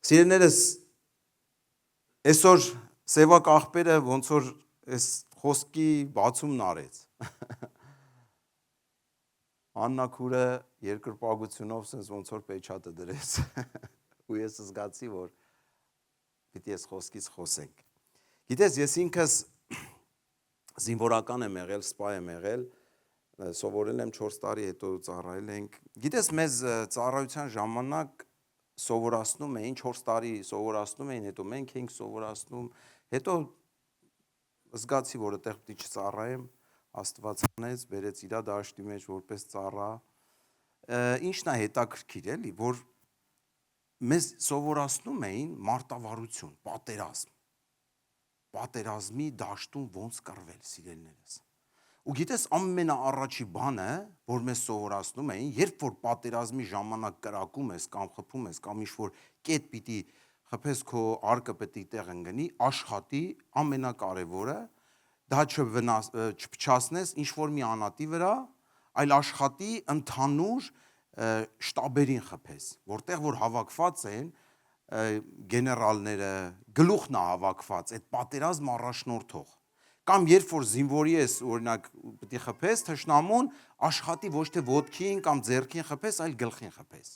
Սիրելիներս, այսօր սևակ աղբերը ոնց որ այս խոսքի բացումն արեց։ Աննա քուրը երկրպագությունով sense ոնց որ պեչատը դրեց։ Ու ես զգացի, որ պիտի այս խոսքից խոսենք։ Գիտես, ես ինքս զինվորական եմ եղել, սպա եմ եղել, սովորել եմ 4 տարի, հետո ծառայել ենք։ Գիտես, մեզ ծառայության ժամանակ սովորացնում էին 4 տարի սովորացնում էին, հետո մենք էինք սովորացնում, հետո զգացի, որ այդտեղ պիտի չծառայեմ, Աստված անեց, բերեց իր դաշտի մեջ որպես ծառա։ Ինչն է հետաքրքիր էլի, որ մեզ սովորացնում էին մարտավարություն, պատերազմի դաշտում ոնց կռվել, սիրելիներս։ Ու գիտես, ամենաառաջի բանը, որ մեզ սովորացնում էին, երբ որ պատերազմի ժամանակ կրակում ես կամ խփում ես կամ ինչ-որ կետ պիտի խփես, քո արկը պետք է տեղ ընկնի, աշխատի, ամենակարևորը, դա չփչացնես ինչ-որ մի անատի վրա, այլ աշխատի ընդհանուր շտաբերին խփես, որտեղ որ հավաքված են գեներալները, գլուխն է հավաքված, այդ պատերազմ առաջնորդող։ Կամ երբ որ զինվորի ես, օրինակ, պետք է խփես, թշնամուն աշխատի ոչ թե ոտքին կամ ձեռքին խփես, այլ գլխին խփես։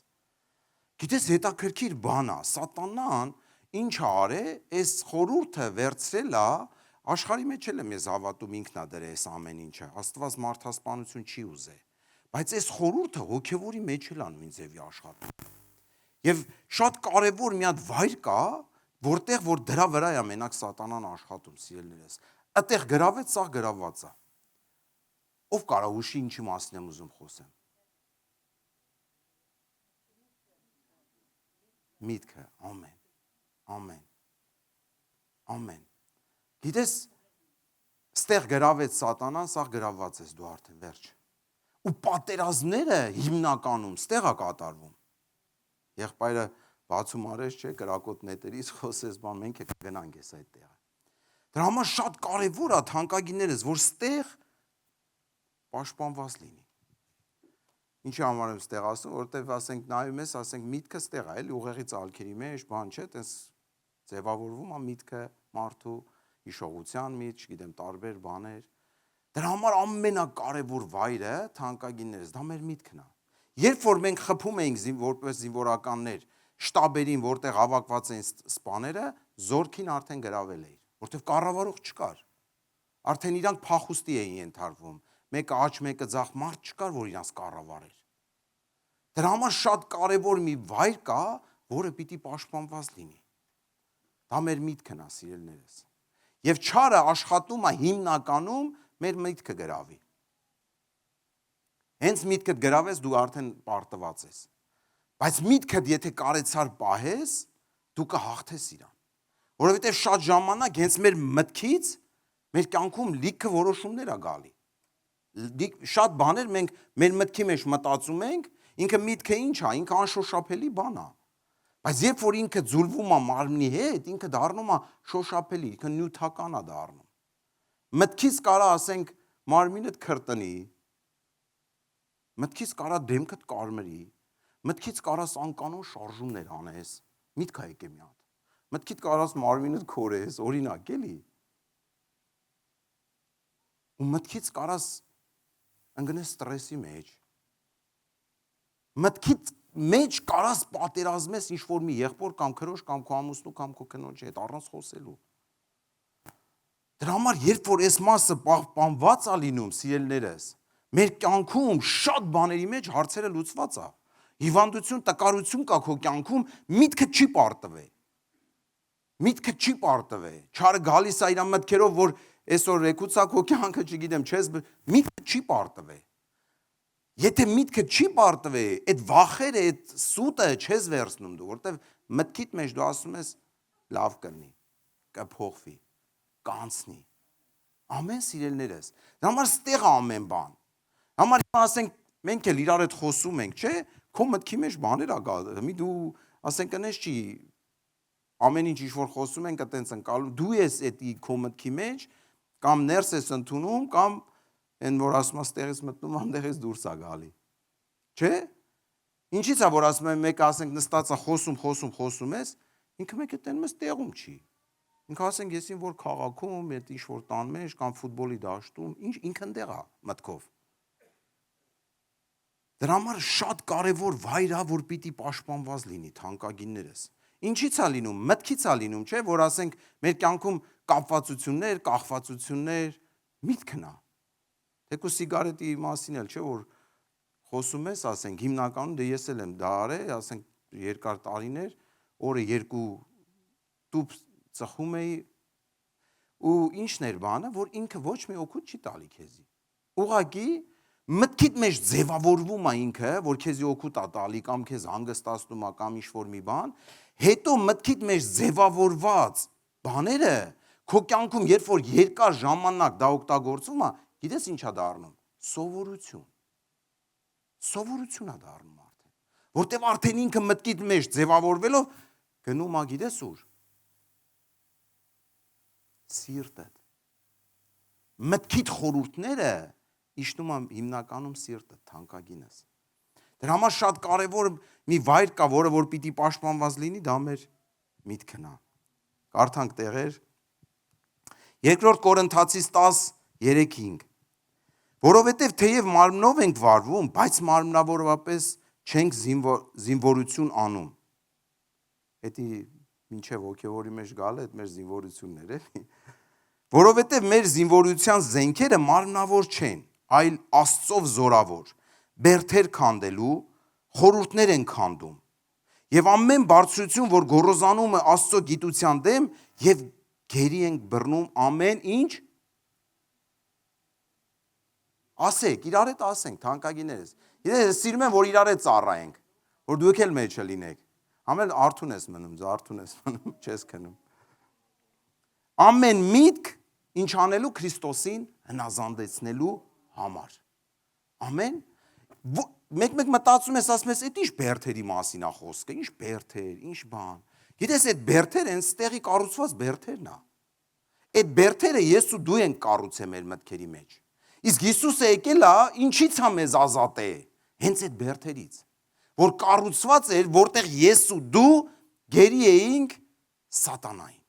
Գիտես, հետաքրքիր բան է, սատանան ինչ արել, այս խորհուրդը վերցրել է, աշխարհի մեջ էլ եմ ես հավատում ինքն է դրել այս ամեն ինչը, Աստված մարդասպանություն չի ուզել, բայց այս խորհուրդը հոգևորի մեջ էլ է նույն ձևի աշխատում։ Եվ շատ կարևոր մի հատ վայր կա, որտեղ որ դրա վրա է մենակ սատանան աշխատում, սիրելիներս։ Այդտեղ գրավեց, սա գրավված է։ Ով կարա հուշի ինչի մասին եմ ուզում խոսեմ։ Միտքը, ամեն։ Գիտես, ստեղ գրավեց սատանան, սա գրավված ես դու արդեն վերջ։ Ու պատերազմները հիմնականում ստեղ է կատարվում։ Եղբայրը բացում արեց, չէ, կրակոտ նետերից խոսես, բան մենք է կգնանք ես այդ տեղը։ Դրա համար շատ կարևոր է թանկագիններս, որ ստեղ պաշտպանված լինի։ Ինչի համար եմ ստեղ ասում, որովհետև ասենք նայում ես, ասենք միտքը ստեղ է, էլի ուղեղի ծալքերի մեջ, բան չէ, տես ձևավորվում է միտքը մարդու հիշողության մեջ, չգիտեմ, տարբեր բաներ։ Դրա համար ամենակարևոր վայրը թանկագիններս, դա մեր միտքն է։ Երբ որ մենք խփում էինք որպես զինվորականներ շտաբերին, որտեղ հավաքված էին սպաները, զորքին արդեն գրավել էին, որտեղ կառավարող չկար։ Արդեն իրանք փախուստի էին ենթարկվում։ Մեկը աջ, մեկը ձախ, մարդ չկար, որ իրանց կառավարեր։ Դրա համար շատ կարևոր մի վայր կա, որը պիտի պաշտպանված լինի։ Դա մեր միտքն է, սիրելիներս։ Եվ չարը աշխատում է հիմնականում մեր միտքը գրավի։ Հենց միտքդ գրավես, դու արդեն պարտված ես։ Բայց միտքդ եթե կարեցար պահես, դու կհաղթես իրան։ Որովհետև շատ ժամանակ հենց մեր մտքից մեր կյանքում լիքը որոշումներ է գալի։ Շատ բաներ մենք մեր մտքի մեջ մտածում ենք, ինքը միտքը ինչ է, ինքը անշոշափելի բան է։ Բայց երբ որ ինքը ձուլվում է մարմնի հետ, ինքը դառնում է շոշափելի, ինքը նյութական է դառնում։ Մտքից կարա ասենք մարմինդ քրտնի, մտքից կարա դեմքդ կարմրի, մտքից կարաս անկանոն շարժումներ անես, միտք է եկե մի հատ։ Մտքիդ կարաս մարմինդ քորես, օրինակ էլի։ Ու մտքից կարաս ընկնես ստրեսի մեջ։ Մտքից մեջ կարաս պատերազմես ինչ-որ մի եղբոր կամ քրոջ կամ քո ամուսնու կամ քո կնոջի հետ առանց խոսելու։ Դրա համար երբ որ այս մասը պահպանված է լինում, սիրելիներս, մեր կյանքում շատ բաների մեջ հարցերը լուծված է։ Հիվանդություն, տկարություն կա քո կյանքում, միտքը չի պարտվել։ Միտքը չի պարտվել։ Չարը գալիս է իր մտքերով, որ այսօր եկուցա քո կյանքը, չգիտեմ, չես, միտքը չի պարտվել։ Եթե միտքը չի պարտվել, այդ վախերը, այդ սուտը չես վերցնում դու, որտեվ մտքիդ մեջ դու ասում ես լավ կլինի, կփոխվի, կանցնի։ Ամեն սիրելիներս։ Դրա համար ստեղ է ամեն բան։ Համար ասենք մենք էլ իրար հետ խոսում ենք, չէ՞, քո մտքի մեջ բաներ ա գալ, մի դու ասենք կնես չի ամեն ինչ ինչ-որ խոսում ենք, այտենց ընկալում, դու ես այդ քո մտքի մեջ կամ ներս ես ընդունում, կամ այն որ ասում ես տեղից մտնում, այնտեղից դուրս ա գալի։ Չէ՞։ Ինչից է որ ասում եմ մեկը ասենք նստած է խոսում ես, Ինքը մեկ է տենում ես տեղում չի։ Ինքը ասենք ես ինչ որ քաղաքում, այդ ինչ որ տան մեջ կամ ֆուտբոլի դաշտում, ինքը ընդեղ է մտքով։ Դրա համար շատ կարևոր վայր է, որ պիտի պաշտպանված լինի թանկագիններս։ Ինչի՞ց է լինում, մտքից է լինում, չէ, որ ասենք մեր կյանքում կապվածություններ, կախվածություններ, միտքն է։ Թեկուզ սիգարետի մասին էլ չէ, որ խոսում ես, ասենք հիմնականում դե ես էլ եմ դա արել, ասենք երկար տարիներ, օրը 2 տուփ ծխում էի ու ինչն էր բանը, որ ինքը ոչ մի օգուտ չի տալի քեզի։ Ուղղակի մտքիդ մեջ ձևավորվում է ինքը, որ քեզի օգուտ է տալի կամ քեզ հանգստացնում է կամ ինչ-որ մի բան, հետո մտքիդ մեջ ձևավորված բաները քո կյանքում երբ որ երկար ժամանակ դա օգտագործվում է, գիտես ինչ է դառնում։ Սովորություն։ Սովորություն է դառնում արդեն։ Որտեւ արդեն ինքը մտքիդ մեջ ձևավորվելով գնում է գիտես ուր։ Սիրտդ։ Մտքիդ խորհուրդները իշտում եմ հիմնականում սիրտը, թանկագինս։ Դրա համար շատ կարևոր մի վայր կա, որը որ պիտի պաշտպանված լինի, դա մեր միտքն է։ Կարդանք տեղեր։ 2 Կորինթացիս 10:3-5։ Որովհետև թեև մարմնով ենք վարվում, բայց մարմնավորապես չենք զինվորություն անում։ Էդի մինչև ոգևորի մեջ գալը այդ մեր զինվորություններ էլի։ Որովհետև մեր զինվորության զենքերը մարմնավոր չեն, այլ Աստծով զորավոր, բերդեր քանդելու, խորհուրդներ են քանդում։ Եվ ամեն բարձրություն, որ գոռոզանում է Աստծո գիտության դեմ, եւ գերի ենք բռնում ամեն ինչ։ Ասեք, իրար հետ ասենք, թանկագիներս։ Ես սիրում եմ, որ իրար հետ ծառայենք, որ դուք էլ մեջը լինեք։ Ամեն արթուն ես մնում, զարթուն ես մնում, չես քնում։ Ամեն միտք ինչ անելու Քրիստոսին հնազանդեցնելու համար։ Ամեն մեկ մտածում ես, ասում ես, այդ ինչ բերդերի մասին է խոսքը, ինչ բերդեր, ինչ բան։ Գիտես, այդ բերդերը հենց տեղի կառուցված բերդերն է։ Այդ բերդերը ես ու դու ենք կառուցել մեր մտքերի մեջ։ Իսկ Հիսուսը եկել է, ինչից է մեզ ազատել։ Հենց այդ բերդերից, որ կառուցված էր, որտեղ ես ու դու գերի էինք սատանային,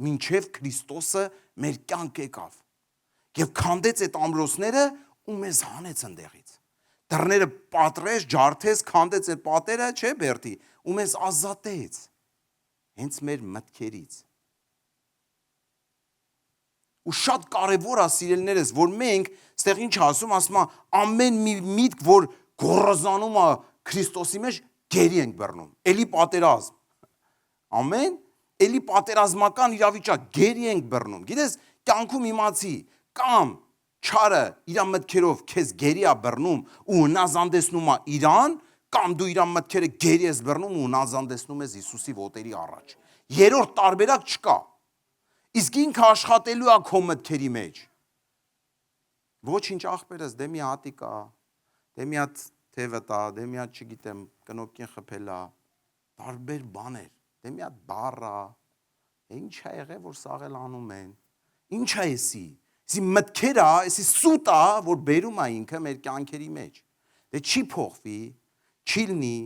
մինչև Քրիստոսը մեր կյանք եկավ եւ քանդեց այդ ամրոցները ու մեզ հանեց ընդեղից։ Դռները պատրեց, ջարդեց, քանդեց այդ պատերը, չէ, բերդի, ու մեզ ազատեց հենց մեր մտքերից։ Ու շատ կարևոր է, սիրելիներս, որ մենք ստեղ ինչ ասում ամեն մի միտք, որ գոռոզանում է Քրիստոսի մեջ, գերի ենք բռնում։ Էլի պատերազմ։ Ամեն, էլի պատերազմական իրավիճակ, գերի ենք բռնում։ Գիտես, կյանքում իմացի, կամ չարը իր մտքերով քեզ գերի է բռնում ու հնազանդեցնում է իրան, կամ դու իր մտքերը գերի ես բռնում ու հնազանդեցնում ես Հիսուսի ոտերի առաջ։ Երրորդ տարբերակ չկա։ Իսկ ինքը աշխատելու է քո մտքերի մեջ։ Ոչինչ ախպերս, դե մի հատիկ է, դե մի հատ թևը տա, դե մի հատ չգիտեմ, կնոպկին խփել է, տարբեր բաներ, դե մի հատ բառ է, ինչ է եղել, որ սաղել անում են, ինչ է էսի, էսի մտքեր է, էսի սուտ է, որ բերում է ինքը մեր կյանքերի մեջ, դե չի փոխվի, չի լինի,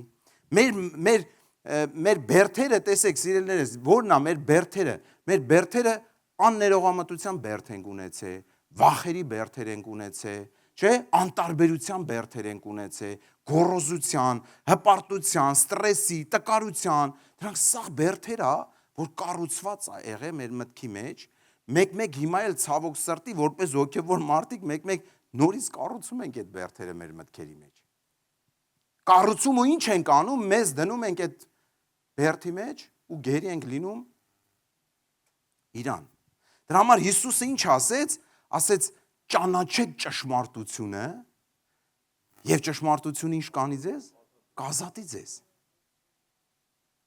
մեր բերդերը, տեսեք սիրելիներս, որն է մեր բերդերը աններողամտության բերդ ենք ունեցել, վախերի բերդեր ենք ունեցել, չէ, անտարբերության բերդեր ենք ունեցել, գոռոզության, հպարտության, ստրեսի, տկարության, դրանք սաղ բերդեր է, որ կառուցված է եղել մեր մտքի մեջ, մեկ-մեկ հիմա էլ ցավոք սրտի, որպես հոգևոր մարդիկ, մեկ-մեկ նորից կառուցում ենք այդ բերդերը մեր մտքերի մեջ։ Կառուցումը ինչ ենք անում, մեզ դնում ենք այդ բերդի մեջ ու գերի ենք լինում իրան։ Դրա համար Հիսուսը ինչ ասեց, ճանաչեք ճշմարտությունը եւ ճշմարտությունը ինչ կանի ձեզ, կազատի ձեզ։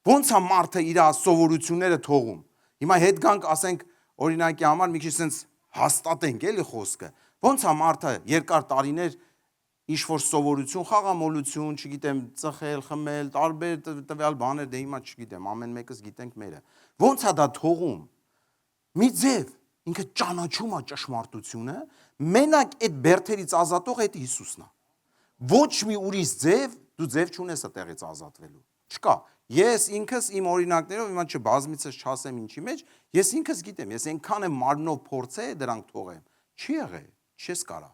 Ոնց է մարդը իր սովորությունները թողում։ Հիմա հետ գանք, ասենք, օրինակի համար մի քիչ sense հաստատենք էլի խոսքը։ Ոնց է մարդը երկար տարիներ ինչ որ սովորություն, խաղամոլություն, չգիտեմ, ծխել, խմել, տարբեր տվյալ բաներ, դե հիմա չգիտեմ, ամեն մեկս գիտենք մերը։ Ոնց է դա թողում։ Մի ձև, ինքը ճանաչում է ճշմարտությունը, մենակ այդ բերդերից ազատող այդ Հիսուսն է։ Ոչ մի ուրիշ ձև, դու ձև չունես այդտեղից ազատվելու։ Չկա, Ես ինքս իմ օրինակներով հիմա չբազմիցս չասեմ ինչի մեջ, ես ինքս գիտեմ, ես այնքան եմ մարմնով փորձել դրանք թողեմ։ Չի եղել, չես կարա։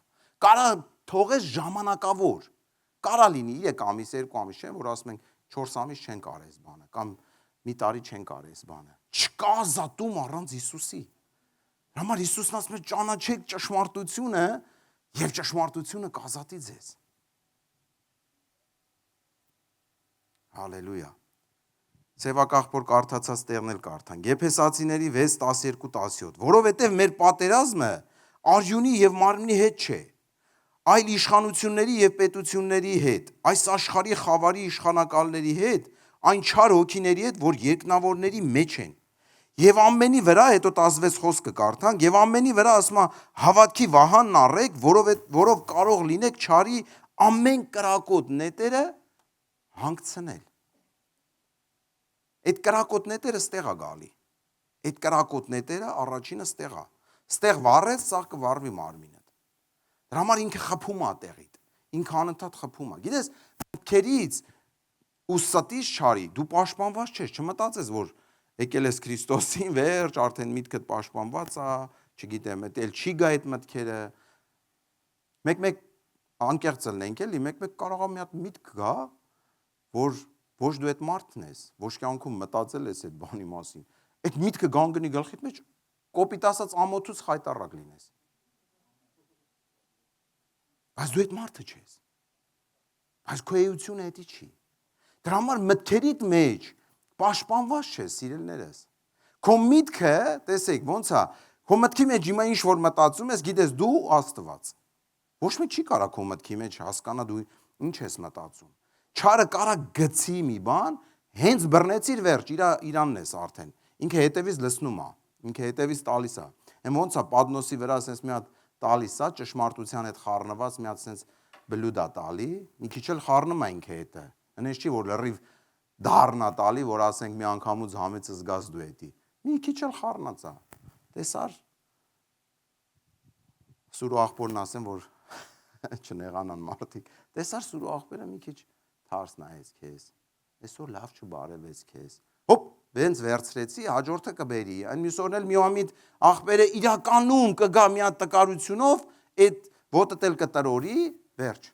Կարա թողես ժամանակավոր։ Կարա լինի 3 ամիս, 2 ամիս, չէ՞, որ ասում ենք 4 ամիս չեն կարես բանը, կամ մի տարի չեն կարես բանը։ Չկա ազատում առանց Հիսուսի։ Համար Հիսուսն ասում է ճանաչեք ճշմարտությունը եւ ճշմարտությունը կազատի ձեզ։ Հալելույա։ Սևակաղբոր կարդացած տեղն էլ կարդանք։ Եփեսացիների 6:12-17, որովհետև մեր պատերազմը արյունի եւ մարմնի հետ չէ, այլ իշխանությունների եւ պետությունների հետ, այս աշխարհի խավարի իշխանակալների հետ, այն չար հոգիների հետ, որ երկնավորների մեջ են։ Եվ ամենի վրա, հետո 16 խոսքը կարդանք, եւ ամենի վրա ասում է հավատքի վահանն առեք, որով կարող լինեք չարի ամեն կրակոտ նետերը հանգցնել։ Այդ կրակոտ նետերը ստեղ է գալի։ Այդ կրակոտ նետերը առաջինը ստեղ է։ Ստեղ վառեց, սա կվառվի մարմինը։ Դրա համար ինքը խփում է տեղից։ Ինքը անընդհատ խփում է։ Գիտես, քերից ու ստից չարի, դու պաշտպանված ես, չմտածես, որ եկել ես Քրիստոսին վերջ, արդեն միտքդ պաշտպանված է, չգիտեմ, էլ չի գա այդ մտքերը։ Մեկ անկեղծ լինենք էլի, մեկ կարող է մի հատ միտք գա, որ ոչ դու այդ մարդն ես, ոչ կյանքում մտածել ես այդ բանի մասին։ Այդ միտքը գանգնի գլխիդ մեջ, կոպիտ ասած ամոթուց խայտառակ լինես։ Բայց դու այդ մարդը չես։ Բայց քո էությունը դա չի։ Դրա համար մտքերիդ մեջ պաշտպանված չես, սիրելիներս։ Քո միտքը, տեսեք, ոնց է, քո մտքի մեջ հիմա ինչ որ մտածում ես, գիտես դու Աստված։ Ոչ մի չի կարա քո մտքի մեջ հասկանա դու ինչ ես մտածում։ Չարը կարա գցի մի բան, հենց բռնեցիր վերջ, իրանն ես արդեն։ Ինքը հետևից լցնում է, ինքը հետևից տալիս է։ Եմ ոնց է Պատմոսի վրա ասես մի հատ տալիս է, ճշմարտության հետ խառնված մի հատ sense բլուդ է տալի, մի քիչ էլ խառնում է ինքը հետը։ Այնպես չի որ լրիվ դառնա տալի, որ ասենք մի անգամուց համեցը զգաս դու էդի։ Մի քիչ էլ խառնած է։ Տեսար։ Սուրո աղբորն ասեմ, որ չնեղանան մարդիկ։ Տեսար Սուրո աղբերը մի քիչ թարս նայեց քեզ։ Այսօր լավ չբարևեց քեզ։ Հոպ, վենց վերցրեցի, հաջորդը կբերի։ Այն մյուս օրն էլ միամիտ աղբերը իրականում կգա մի հատ տկարությունով, այդ ոտդ էլ կտրորի, վերջ։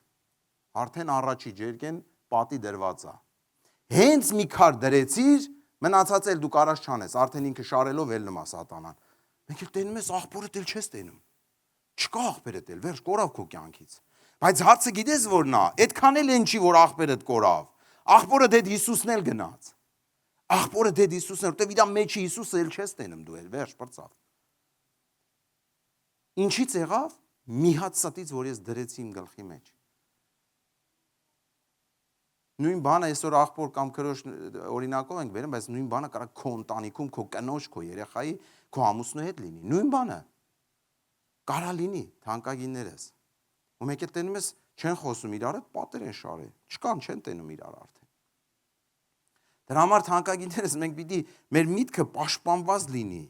Արդեն առաջի ջերկեն պատի դրված է։ Հենց մի քար դրեցիր, մնացած էլ դու կարաս չանես, արդեն ինքը շարելով էլ նմա սատանան։ Մենք էլ տենում ես աղբորը դել չես տենում։ Չկա աղբերը դել, վերջ կորավ քո կյանքից։ Բայց հարցը գիտես որն է, այդքան էլ են չի որ աղբերդ կորավ։ Աղբորը դեդ Հիսուսն էլ գնաց։ Աղբորը դեդ Հիսուսն էր, որտեվ իր մեջի Հիսուսը էլ չես տենում դու էլ, վերջ բրծավ։ Ինչից եղավ։ Մի հատ ստից, որ ես դրեցի իմ գլխի մեջ։ Նույն բանը այսօր աղբոր կամ քրոջ օրինակով ենք վերում, բայց նույն բանը կարա քո ընտանիքում, քո կնոջ, քո երեխայի, քո ամուսնու հետ լինի։ Նույն բանը կարա լինի, թանկագիններս։ Ու մեկ է տենում ես, չեն խոսում իրար հետ, պատեր են շարել։ Չկան, չեն տենում իրար արդեն։ Դրա համար թանկագիններս մենք պիտի մեր միտքը պաշտպանված լինի։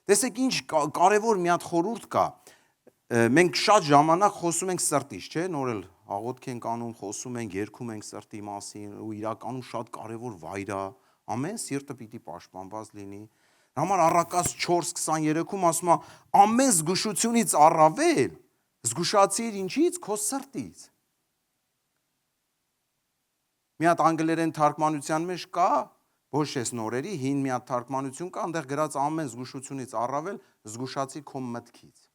Տեսեք ինչ կարևոր մի հատ խորհուրդ կա։ Մենք շատ ժամանակ խոսում ենք սրտից, չէ՞, նոր էլ աղոթք ենք անում, խոսում ենք, երգում ենք սրտի մասին, ու իրականում շատ կարևոր վայր է, ամեն սիրտը պիտի պաշտպանված լինի։ Համար առակաց 4:23-ում ասում է, ամեն զգուշությունից առավել զգուշացիր ինչից, քո սրտից։ Մի հատ անգլերեն թարգմանության մեջ կա, ոչ էս նորերի, հին մի հատ թարգմանություն կա, այնտեղ գրած ամեն զգուշությունից առավել զգուշացիր քո մտքից։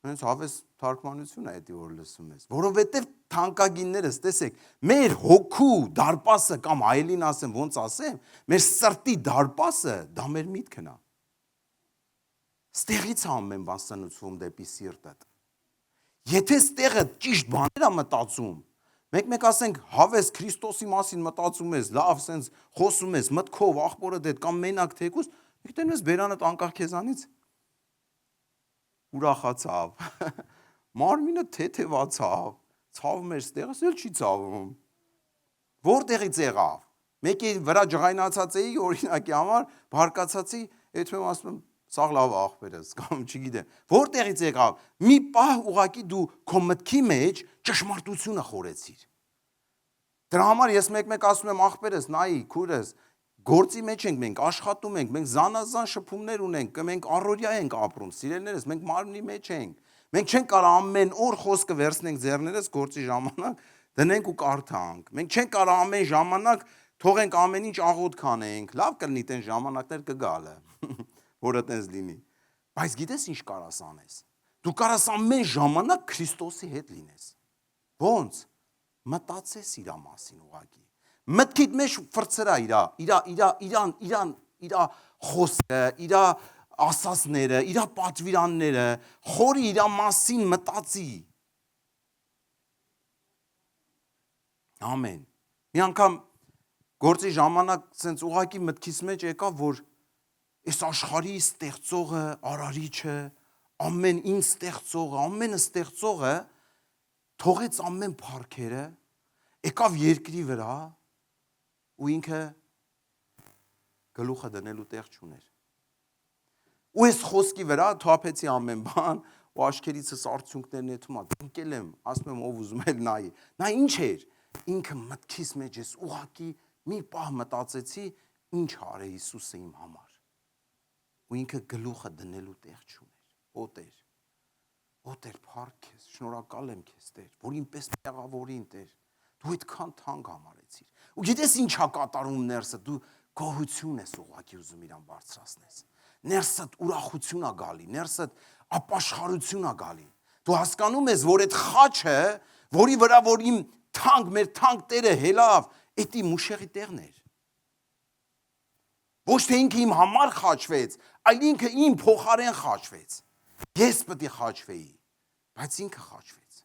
Հենց հավես թարգմանություն է դա որ լսում ես, որովհետև թանկագիններս, տեսեք, մեր հոգու դարպասը կամ այլին ասեմ, ոնց ասեմ, մեր սրտի դարպասը դա մեր միտքն է։ Ստեղից է ամեն բան սնուցվում դեպի սիրտդ։ Եթե ստեղը ճիշտ բաներ է մտածում, մեկ ասենք հավես Քրիստոսի մասին մտածում ես, լավ սենց խոսում ես, մտքով, աղբորը դեդ կամ մենակ թեկուս, մեկ տենում ես բերանդ անկախ քեզանից ուրախացավ, մարմինը թեթևացավ, ցավում էր ստեղս էլ չի ցավում, որտեղից եղավ, մեկի վրա ջղայնացած էի, օրինակի համար, բարկացածի, այդպես ասում եմ, սաղ լավ աղբերս, կամ չգիտեմ, որտեղից եղավ, մի պահ ուղակի դու քո մտքի մեջ ճշմարտությունը խորեցիր, Դրա համար ես մեկ-մեկ ասում եմ աղբերս, նայի, քուրս, գործի մեջ ենք մենք, աշխատում ենք, մենք զանազան շփումներ ունենք, մենք առօրյա ենք ապրում, սիրելիներս, մենք մարմնի մեջ ենք։ Մենք չենք կարող ամեն օր խոսքը վերցնենք ձեռներս գործի ժամանակ, դնենք ու կարդանք։ Մենք չենք կարող ամեն ժամանակ թողենք ամեն ինչ աղոթք անենք։ Լավ կլինի տեն ժամանակներ կգալը, որը տենց լինի։ Բայց գիտես ինչ կարաս անես։ Դու կարաս ամեն ժամանակ Քրիստոսի հետ լինես։ Ոնց։ Մտածես իր մասին ուղակի։ Մտքիդ մեջ ֆրցրա իր խոսքը, իր ասածները, իր պատվիրանները, խորի իր մասին մտածի։ Ամեն։ Մի անգամ գործի ժամանակ սենց ուղակի մտքիս մեջ եկավ, որ այս աշխարհի ստեղծողը, արարիչը, ամեն ինչ ստեղծողը, ամենը ստեղծողը թողեց ամեն փառքերը, եկավ երկրի վրա ու ինքը գլուխը դնելու տեղ չուներ։ Ու այս խոսքի վրա թափեցի ամեն բան ու աչքերիցս արդյունքներ նետում, ընկել եմ, ասում եմ ով ուզում էլ նայի։ Նա ինչ էր։ Ինքը մտքիս մեջ էս ուղակի մի պահ մտածեցի, ինչ արե Հիսուսը իմ համար։ Ու ինքը գլուխը դնելու տեղ չուներ։ Օտեր, փառք քեզ, շնորհակալ եմ քեզ, Տեր, որ ինպես մեղավորին, Տեր, դու այդքան թանկ համարեցիր։ Ու գիտես ինչա կատարում ներսը, դու գոհություն ես ուղղակի ուզում իրան բարձրացնես։ Ներսդ ուրախություն ա գալի, ներսդ ապաշխարություն ա գալի։ Դու հասկանում ես, որ այդ խաչը, որի վրա որ իմ թանկ, մեր թանկ Տերը հելավ, էդի մուշեղի տեղն էր։ Ոչ թե ինքը իմ համար խաչվեց, այլ ինքը իմ փոխարեն խաչվեց։ Ես պետք է խաչվեի, բայց ինքը խաչվեց։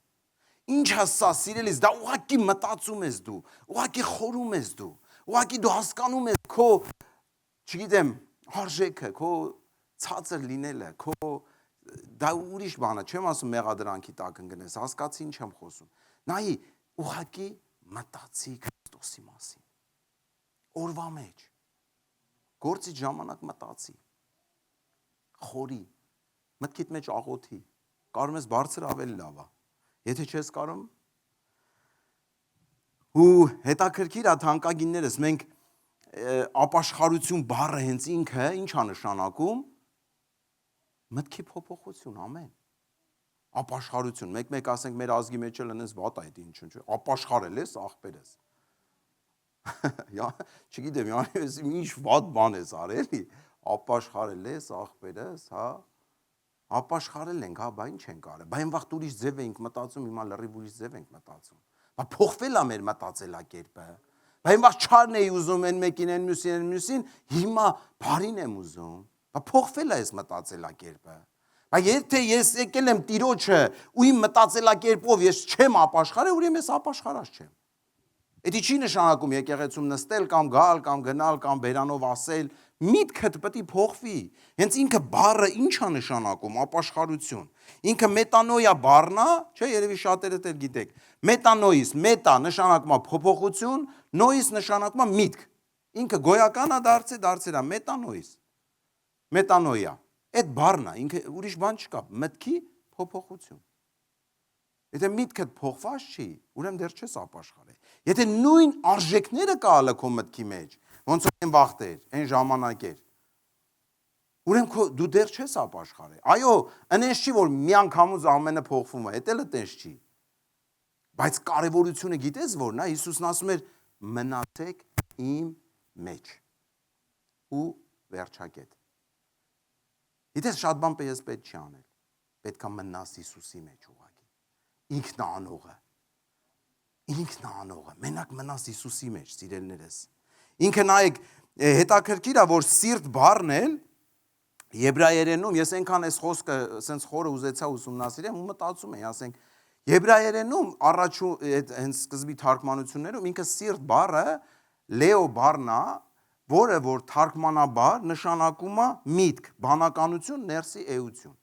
Ինչ հասա, սիրելիս, դա ուղղակի մտածում ես դու, ուղղակի խորում ես դու, ուղղակի դու հասկանում ես քո, չգիտեմ, արժեքը, քո ցածր լինելը, քո դա ուրիշ բան է, չեմ ասում մեղադրանքի տակ ընկնես, հասկացի ինչ եմ խոսում։ Նայի, ուղղակի մտածի Քրիստոսի մասին։ Օրվա մեջ գործի ժամանակ մտածի, խորի, մտքիդ մեջ աղոթի, կարում ես բարձր ավելի լավ է, եթե չես կարում, ու հետաքրքիր է թանկագիններս, մենք ապաշխարություն բառը հենց ինքը ինչ է նշանակում, մտքի փոփոխություն, ամեն, ապաշխարություն, մեկ ասենք մեր ազգի մեջ էլ ընես վատ այդ ինչ, ապաշխարել ես, աղբեր ես, չգիտեմ, ինչ վատ բան ես արելի, ապաշխարել ես, աղբեր ես, հա, ապաշխարել ենք, հա, բա ինչ ենք արել, բա այն վաղտ ուրիշ ձև ենք մտածում, հիմա լրիվ ուրիշ ձև ենք մտածում, բա փոխվել է մեր մտածելակերպը, բա այն վաղտ չարն էի ուզում են մեկին, են մյուսին, հիմա բարին եմ ուզում, բա փոխվել է այս մտածելակերպը, բա եթե ես եկել եմ Տիրոջը ու իմ մտածելակերպով ես չեմ ապաշխարել, ուրեմն ես ապաշխարած չեմ։ Էդի չի նշանակում եկեղեցում նստել կամ գալ կամ գնալ կամ բերանով ասել, միտքդ պետք է փոխվի։ Հենց ինքը բառը ինչ է նշանակում, ապաշխարություն։ Ինքը մետանոյա բառն է, չէ, երևի շատերդ էլ գիտեք։ Մետանոյիս, մետա նշանակում է փոփոխություն, նոյիս նշանակում է միտք։ Ինքը գոյական է դարձել է մետանոյիս։ Մետանոյա։ Այդ բառն է, ինքը ուրիշ բան չկա, մտքի փոփոխություն։ Եթե միտքդ փոխված չի, ուրեմն դեռ չես ապաշխարել։ Եթե նույն արժեքները կա քո մտքի մեջ, ոնց որ այն վաղտեր, այն ժամանակ էր, ուրեմն դու դեռ չես ապաշխարել։ Այո, այնպես չի, որ մի անգամուց ամենը փոխվում է, դա էլ այդպես չի։ Բայց կարևորությունը գիտես որն է, Հիսուսն ասում էր՝ մնացեք իմ մեջ։ Ու վերջակետ։ Գիտես շատ բան պես պետք չի անել։ Պետք է մնաս Հիսուսի մեջ ուղղակի։ Ինքն է անողը։ Ինքն է անողը։ Մենակ մնաս Հիսուսի մեջ, սիրելիներս։ Ինքը նայեք, հետաքրքիր է, որ սիրտ բառն էլ եբրայերենում, ես այնքան այս խոսքը սենց խորը ուզեցա ուսումնասիրեմ ու մտածում եմ, ասենք, եբրայերենում առաջու հենց սկզբի թարգմանություններում ինքը սիրտ բառը լեո բառն է, որը որ թարգմանաբար նշանակում է միտք, բանականություն, ներսի էություն։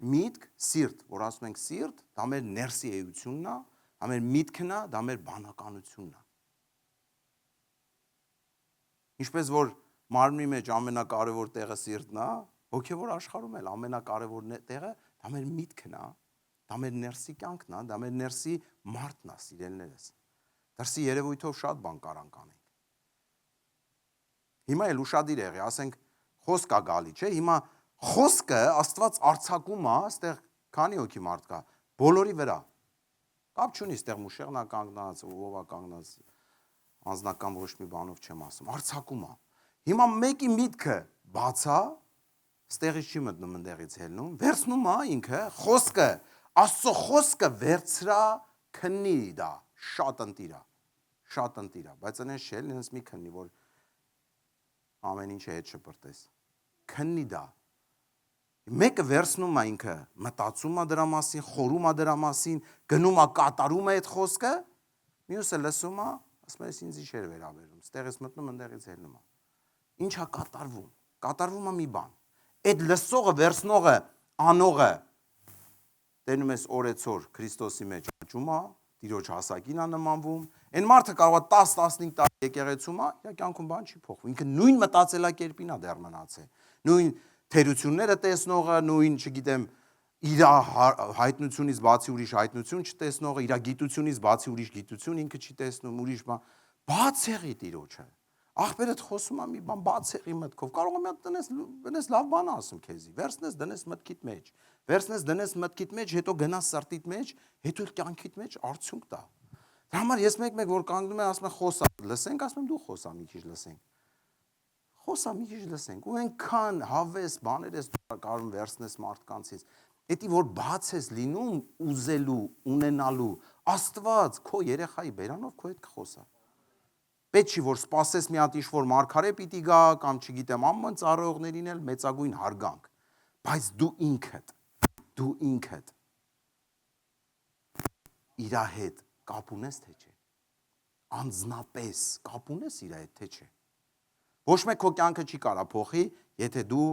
Միտք, սիրտ, որ ասում ենք սիրտ, դա մեր ներսի էությունն է, դա մեր միտքն է, դա մեր բանականությունն է։ Ինչպես որ մարմնի մեջ ամենակարևոր տեղը սիրտն է, հոգևոր աշխարհում էլ ամենակարևոր տեղը դա մեր միտքն է, Դա մեր ներսի կյանքն է, դա մեր ներսի մարդն է, սիրելիներս։ Դրսի երևույթով շատ բան կարանք անենք։ Հիմա էլ ուշադիր եղի, ասենք խոսք է գալի, չէ՞։ Հիմա խոսքը Աստված արձակում է, այստեղ քանի հոգի մարդ կա, բոլորի վրա։ Կապ չունի, այստեղ մուշեղն է կանգնած, ով է կանգնած, անձնական ոչ մի բանով չեմ ասում, արձակում է։ Հիմա մեկի միտքը բացա, ստեղից չի մտնում, ընդեղից հելնում, վերցնում է ինքը, խոսքը, Աստծո խոսքը վերցրա, քննի դա, շատ ընտիրա, բայց այնպես չէ, ինձ մի քննի, որ ամեն ինչը հետ շպրտես, քննի դա, մեկը վերցնում է ինքը, մտածում է դրա մասին, խորում է դրա մասին, գնում է կատարում է այդ խոսքը, մյուսը լսում է, ասում է, ինձ ինչ էր վերաբերում, ստեղից մտնում, ընդեղից հելնում է, ինչ է կատարվում է մի բան, այդ լսողը, վերցնողը, անողը, տենում ես օրեցօր Քրիստոսի մեջ աճում է, Տիրոջ հասակին է նմանվում, այն մարդը կարող է 10-15 տարի եկեղեցում է, իր կյանքում բան չի փոխվում, ինքը նույն մտածելակերպին է դեռ մնացել, նույն թերությունները տեսնողը, նույն, չգիտեմ, իր հայտնությունից բացի ուրիշ հայտնություն չտեսնողը, իր գիտությունից բացի ուրիշ գիտություն ինքը չի տեսնում, ուրիշ բան, բաց եղի Տիրոջը, աղբերդ խոսում է մի բան, բաց եղի մտքով, կարող եմ դնես լավ բան ասում քեզի, վերցնես դնես մտքիդ մեջ, հետո գնաս սրտիդ մեջ, հետո էլ կյանքիդ մեջ արդյունք տա։ Դրա համար ես մեկ որ կանգնում եմ, ասում եմ խոսա, լսենք, ասում եմ դու խոսա մի քիչ լսենք, ու այնքան հավես բաներ ես կարող վերցնես մարդկանցից, էդի որ բաց ես լինում ուզելու, ունենալու, Աստված քո երեխայի բերանով քո հետ կխոսա։ Պետք չի որ սպասես մի հատ ինչ-որ մարգարե պիտի գա կամ չգիտեմ ամեն ծառայողներին էլ մեծագույն հարգանք, բայց դու ինքդ իր հետ կապ ունես թե չէ։ Անձնապես կապ ունես իր հետ թե չէ։ Ոչ մեկ քո կյանքը չի կարա փոխի, եթե դու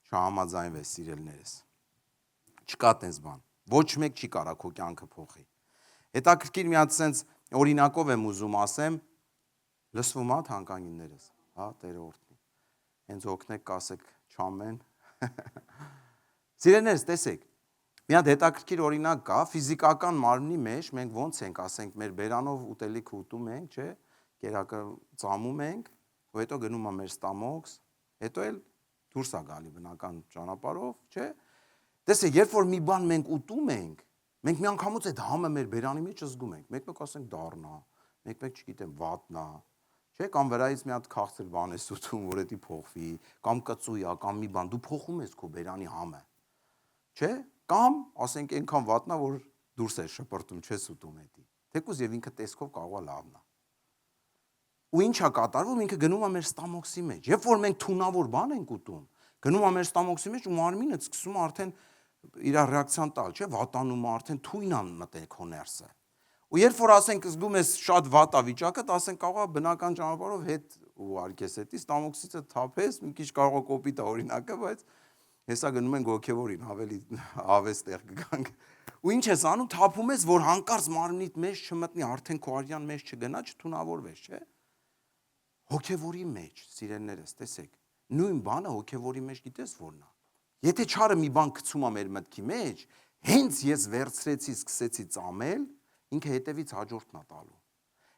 չհամաձայնվես, սիրելիներս։ Չկա տես բան։ Ոչ մեկ չի կարա քո կյանքը փոխի։ Հետաքրքիր մի հատ sense օրինակով եմ ուզում ասեմ, լսվում է թանկագիններս, հա, Տերը օրհնի։ Հենց օգնեք, կասեք, չամեն։ Սիրելիներս, տեսեք, մի հատ հետաքրքիր օրինակ կա, ֆիզիկական մարմնի մեջ մենք ոնց ենք, ասենք, մեր բերանով ուտելիքը ուտում ենք, չէ՞, կերակը ծամում ենք, ու հետո գնում է մեր ստամոքս, հետո էլ դուրս է գալի բնական ճանապարհով, չէ՞։ Տեսեք, երբ որ մի բան մենք ուտում ենք, մենք միանգամից այդ համը մեր բերանի մեջ զգում ենք, մեկ-մեկ ասենք դառնա, մեկ-մեկ չգիտեմ վատնա, չէ՞, կամ վրայից մի հատ քաղցր բան ես ուտում, որ դա փոխվի, կամ կծույա, կամ մի բան, դու փոխում ես քո բերանի համը, չէ՞։ Կամ ասենք այնքան վատնա, որ դուրս է շպրտում, չես ուտում դա։ Թեկուզ եւ ինքը տեսքով կարող է լավնա։ Ու ինչ է կատարվում, ինքը գնում է մեր ստամոքսի մեջ։ Երբ որ մենք թունավոր բան ենք ուտում, գնում է մեր ստամոքսի մեջ ու մարմինը սկսում է արդեն իր ռեակցիան տալ, չէ՞, վատանում է, արդեն թույն է մտել քո ներսը։ Ու երբ որ ասենք զգում ես շատ վատա վիճակը, ասենք կարող է բնական ճանապարհով հետ ուղարկես հետի ստամոքսիցը թափես, մի քիչ կարող է կոպիտ է օրինակը, բայց հեսա գնում ենք հոգևորին, ավելի ավես տեղ կգանք։ Ու ինչ ես անում, թափում ես, որ հանկարծ մարմնիդ մեջ չմտնի, արդեն քո արյան մեջ չգնա, չթունավորվես, չէ՞։ Հոգևորի մեջ, սիրելիներս, տեսեք, նույն բանը հոգևորի մեջ գիտես որն է։ Եթե չարը մի բան գցում է մեր մտքի մեջ, հենց ես վերցրեցի, սկսեցի ծամել, ինքը հետևից հաջորդն է տալու։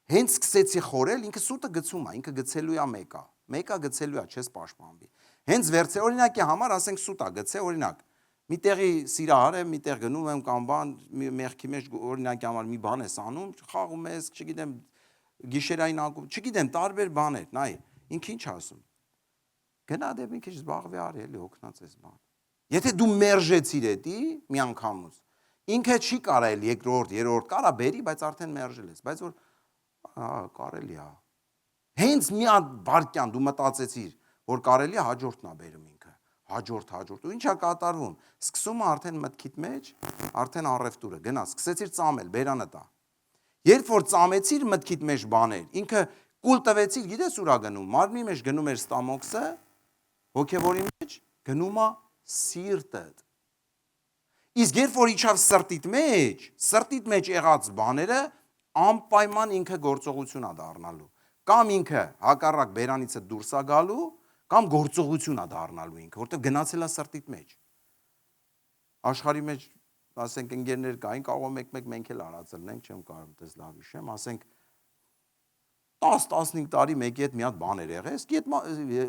Հենց սկսեցի խորել, ինքը սուտը գցում է, ինքը գցելու է մեկը գցելու է, չես պաշտպանվի։ Հենց վերցե օրինակի համար, ասենք սուտ է գցե, օրինակ, մի տեղի սիրահար եմ, մի տեղ գնում եմ կամ բան, մեղքի մեջ օրինակի համար մի բան ես անում, խաղում ես, չգիտեմ, գիշերային անկում, չգիտեմ, տարբեր բաներ, նայ, ինքը ինչ ասում։ Գնա դեպ մի քիչ զբաղվի արի, էլի օգնած ես բան։ Եթե դու մերժեցիր էդի միանգամից, ինքը չի կարել երկրորդ, երրորդ, կարա բերի, բայց արդեն մերժել ես, բայց որ կարելի է։ Հենց մի հատ վարքյան դու մտածեցիր, որ կարելի է հաջորդն է բերում ինքը, հաջորդ, ու ինչ է կատարվում։ Սկսում է արդեն մտքիդ մեջ, արդեն առևտուրը, գնա, սկսեցիր ծամել, բերանը տա։ Երբ որ ծամեցիր մտքիդ մեջ բաներ, ինքը կուլ տվեցիր, գիտես ուր է գնում, մարմնի մեջ գնում էր ստամոքսը, հոգևորի մեջ գնում է սիրտդ։ Իսկ երբ որ իջավ սրտիդ մեջ եղած բաները անպայման ինքը գործողություն է դառնալու։ Կամ ինքը հակառակ բերանիցը դուրս է գալու, կամ գործողություն է դառնալու ինքը, որտեղ գնացել է սրտիդ մեջ։ Աշխարհի մեջ ասենք ընկերներ կային, կարող մեկ-մեկ մենք էլ արածել ենք, չեմ կարող դες լավ հիշեմ, ասենք 10-15 տարի մեկի հետ մի հատ բան էր եղել,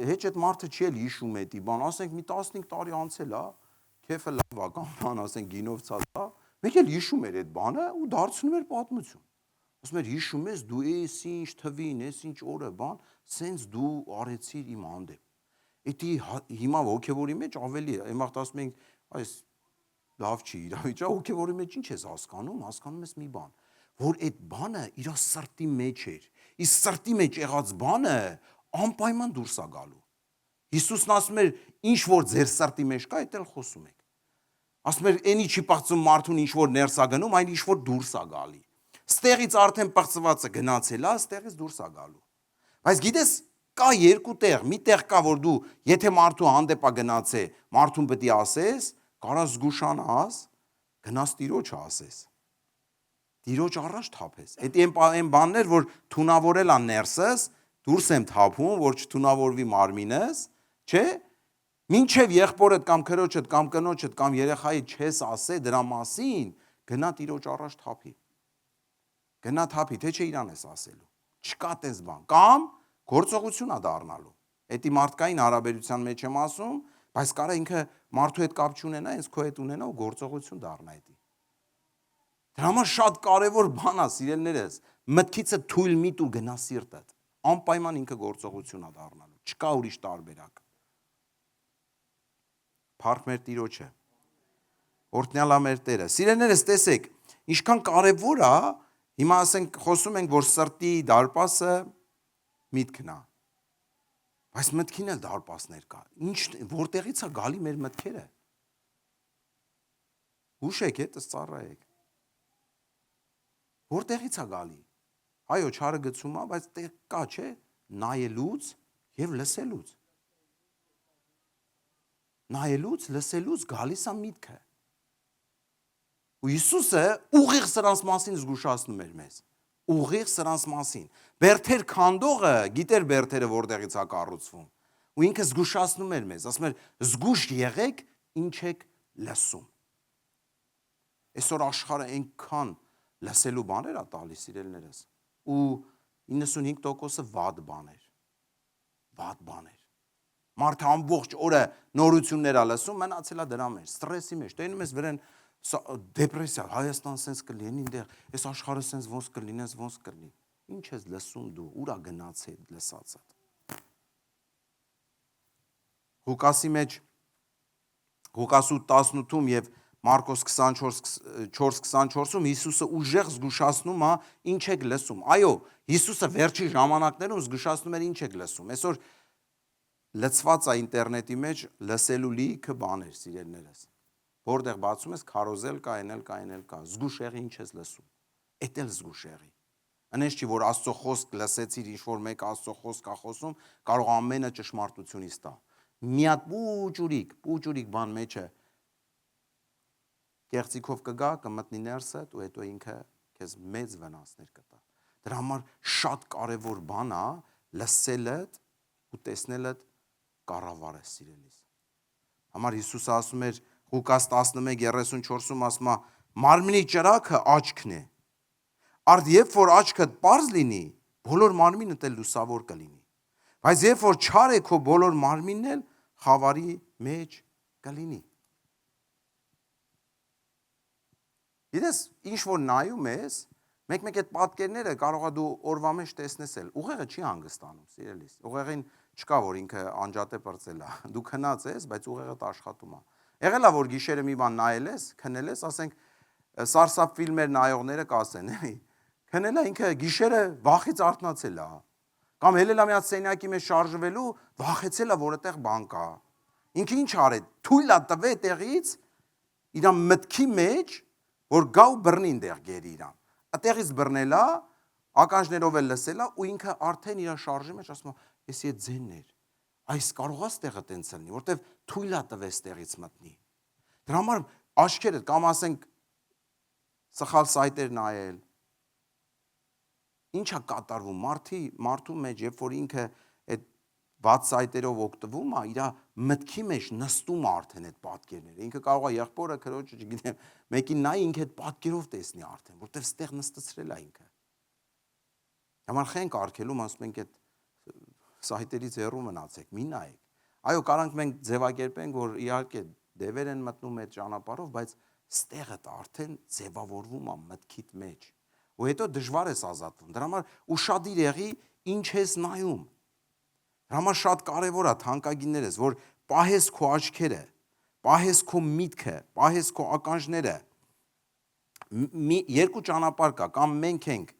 հեչ այդ մարդը չի էլ հիշում էդի բան, ասենք մի 15 տարի անցել է, քեֆը լավ է, կամ բան, ասենք գինով ցած է, մեկ էլ հիշում էր այդ բանը ու դարձնում էր պատմություն։ Ասում էր հիշում ես դու էս ինչ թվին, էս ինչ օրը բան, սենց դու արեցիր իմ հանդեպ։ Էդի հիմա հոգևորի մեջ ավելի այն վաղ ասում ենք, այս լավ չի իրավիճակ, հոգևորի մեջ ինչ ես հասկանում ես մի բան, որ այդ բանը իր սրտի մեջ էր, իսկ սրտի մեջ եղած բանը անպայման դուրս է գալու։ Հիսուսն ասում էր, ինչ որ ձեր սրտի մեջ կա, այդ էլ խոսում եք։ Ասում էր, այնի չի պղծում մարդուն ինչ որ ներս է գնում, այն ինչ որ դուրս է գալի։ Ստեղից արդեն պղծվածը գնացել է, ստեղից դուրս է գալու։ Բայց գիտես, կա երկու տեղ, մի տեղ կա, որ դու եթե մարդու հանդեպ է գնացե, մարդուն պետք է ասես, կարաս զգուշանաս, գնաս Տիրոջը ասես։ Տիրոջ առաջ թափես։ Այդ այն բաններ, որ թունավորել են ներսս, դուրս եմ թափում, որ չթունավորվի մարմինս, չէ՞։ Մինչև եղբորդ կամ քրոջդ կամ կնոջդ կամ երեխայիդ չես ասե դրա մասին, գնա Տիրոջ առաջ թափի։ Գնա թափի, թե չէ իրան ես ասելու։ Չկա տես բան։ Կամ գործողություն է դառնալու։ Էդի մարդկային հարաբերության մեջ եմ ասում, բայց կարա ինքը մարդու հետ կապ չունենա, ինձ քո հետ ունենա ու գործողություն դառնա էդի։ Դրա համար շատ կարևոր բան է, սիրելիներս, մտքիցը թույլ մի տուր գնա սիրտդ։ Անպայման ինքը գործողություն է դառնալու։ Չկա ուրիշ տարբերակ։ Փառք մեր Տիրոջը։ Օրհնյալ է մեր Տերը։ Սիրելիներս, տեսեք, ինչքան կարևոր է, հիմա ասենք խոսում ենք, որ սրտի դարպասը միտքն է։ Բայց մտքին էլ դարպասներ կա։ Ինչ որտեղից է գալի մեր մտքերը։ Հուշեք, հետս ծառայեք։ Որտեղից է գալի։ Այո, չարը գցում է, բայց տեղ կա, չէ, նայելուց եւ լսելուց։ Նայելուց, լսելուց գալիս է միտքը։ Ու Հիսուսը ուղիղ սրանց մասին զգուշացնում էր մեզ։ Ուղիղ սրանց մասին։ Բերթեր քանդողը գիտեր բերթերը որտեղից է կառուցվում։ Ու ինքը զգուշացնում էր մեզ, ասում էր զգուշ եղեք, ինչ եք լսում։ Այսօր աշխարհը այնքան լսելու բաներ է տալիս իրելներս։ Ու 95%-ը վատ բաներ։ Վատ բաներ։ Մարդը ամբողջ օրը նորություններ է լսում, մնացել է դրա մեջ, ստրեսի մեջ։ Տենում ես վրան դեպրեսիա, Հայաստան սենց կլինի, այնտեղ, այս աշխարհը սենց ոնց կլինի, ոնց կլինի։ Ինչ ես լսում դու, ուր է գնացել լսածդ։ Ղուկասի մեջ Ղուկաս 8:18-ում եւ Մարկոս 24:24-ում Հիսուսը ուժեղ զգուշացնում է ինչ եք լսում։ Այո, Հիսուսը վերջի ժամանակներում զգուշացնում էր ինչ եք լսում։ Այսօր լցված է ինտերնետի մեջ լսելու լիքը բաներ, սիրելիներս։ Որտեղ բացում ես, քարոզել կա, էնել կա։ Զգուշ եղի ինչ ես լսում։ Էդ էլ զգուշ եղի։ Անես չի, որ Աստծո խոսք լսեցիր, ինչ որ մեկ Աստծո խոսք է խոսում, կարող ամենը ճշմարտությունից տա։ Մի հատ պուճուրիկ բան մեջը կեղծիքով կգա, կմտնի ներսդ ու հետո ինքը քեզ մեծ վնասներ կտա։ Դրա համար շատ կարևոր բան է լսելդ ու տեսնելդ կառավարը սիրելիս։ Համար Հիսուսը ասում էր Ղուկաս 11:34-ում ասում է. մարմնի ճրագը աչքն է։ Արդ երբ որ աչքդ պարզ լինի, բոլոր մարմինդ էլ լուսավոր կլինի։ Բայց երբ որ չար է քո բոլոր մարմինն էլ խավարի մեջ կլինի։ Գիտես, ինչ որ նայում ես, մեկ-մեկ այդ պատկերները կարող է դու օրվա մեջ տեսնես էլ։ Ուղեղը չի հանգստանում, սիրելիս։ Ուղեղին չկա, որ ինքը անջատե պրծել է։ Դու քնած ես, բայց ուղեղդ աշխատում է։ Եղել է, որ գիշերը մի բան նայել ես, քնել ես, ասենք սարսափ ֆիլմեր նայողները կասեն, էլի։ Քնել է ինքը գիշերը վախից արթնացել է։ Կամ հելել է մի հատ սենյակի մեջ շարժվելու, վախեցել է, որ այդտեղ բան կա։ Ինքը ինչ արեց, թույլ է տվել տեղից իր մտքի մեջ, որ գա ու բռնի այնտեղ գերի իրան։ Այդտեղից բռնել է, ականջներով էլ լսել է ու ինքը արդեն իր շարժի մեջ ասում է, «Էս է ձեններ»։ Այս կարող է ստեղը տենց լինի, որտեվ թույլ է տվել ստեղից մտնի։ Դրա համար աչքերդ կամ ասենք սխալ սայտեր նայել։ Ինչ է կատարվում մարդու մեջ, երբ որ ինքը այդ բաց սայտերով օգտվում է, իր մտքի մեջ նստում է արդեն այդ պատկերները։ Ինքը կարող է եղբորը, քրոջը, չգիտեմ, մեկին նայ ինքը այդ պատկերով տեսնի արդեն, որտեվ ստեղ նստեցրել է ինքը։ Համար խենք արգելում, ասում ենք այդ սայտերից հեռու մնացեք, մի նայեք։ Այո, կարանք մենք ձևակերպենք, որ իհարկե դևեր են մտնում այդ ճանապարհով, բայց ստեղը արդեն ձևավորվում է մտքիդ մեջ։ Ու հետո դժվար ես ազատվում։ Դրա համար ուշադիր եղի, ինչ ես նայում։ Դրա համար շատ կարևոր է թանկագիններս, որ պահես քո աչքերը, պահես քո միտքը, պահես քո ականջները։ Երկու ճանապարհ կա, կամ մենք ենք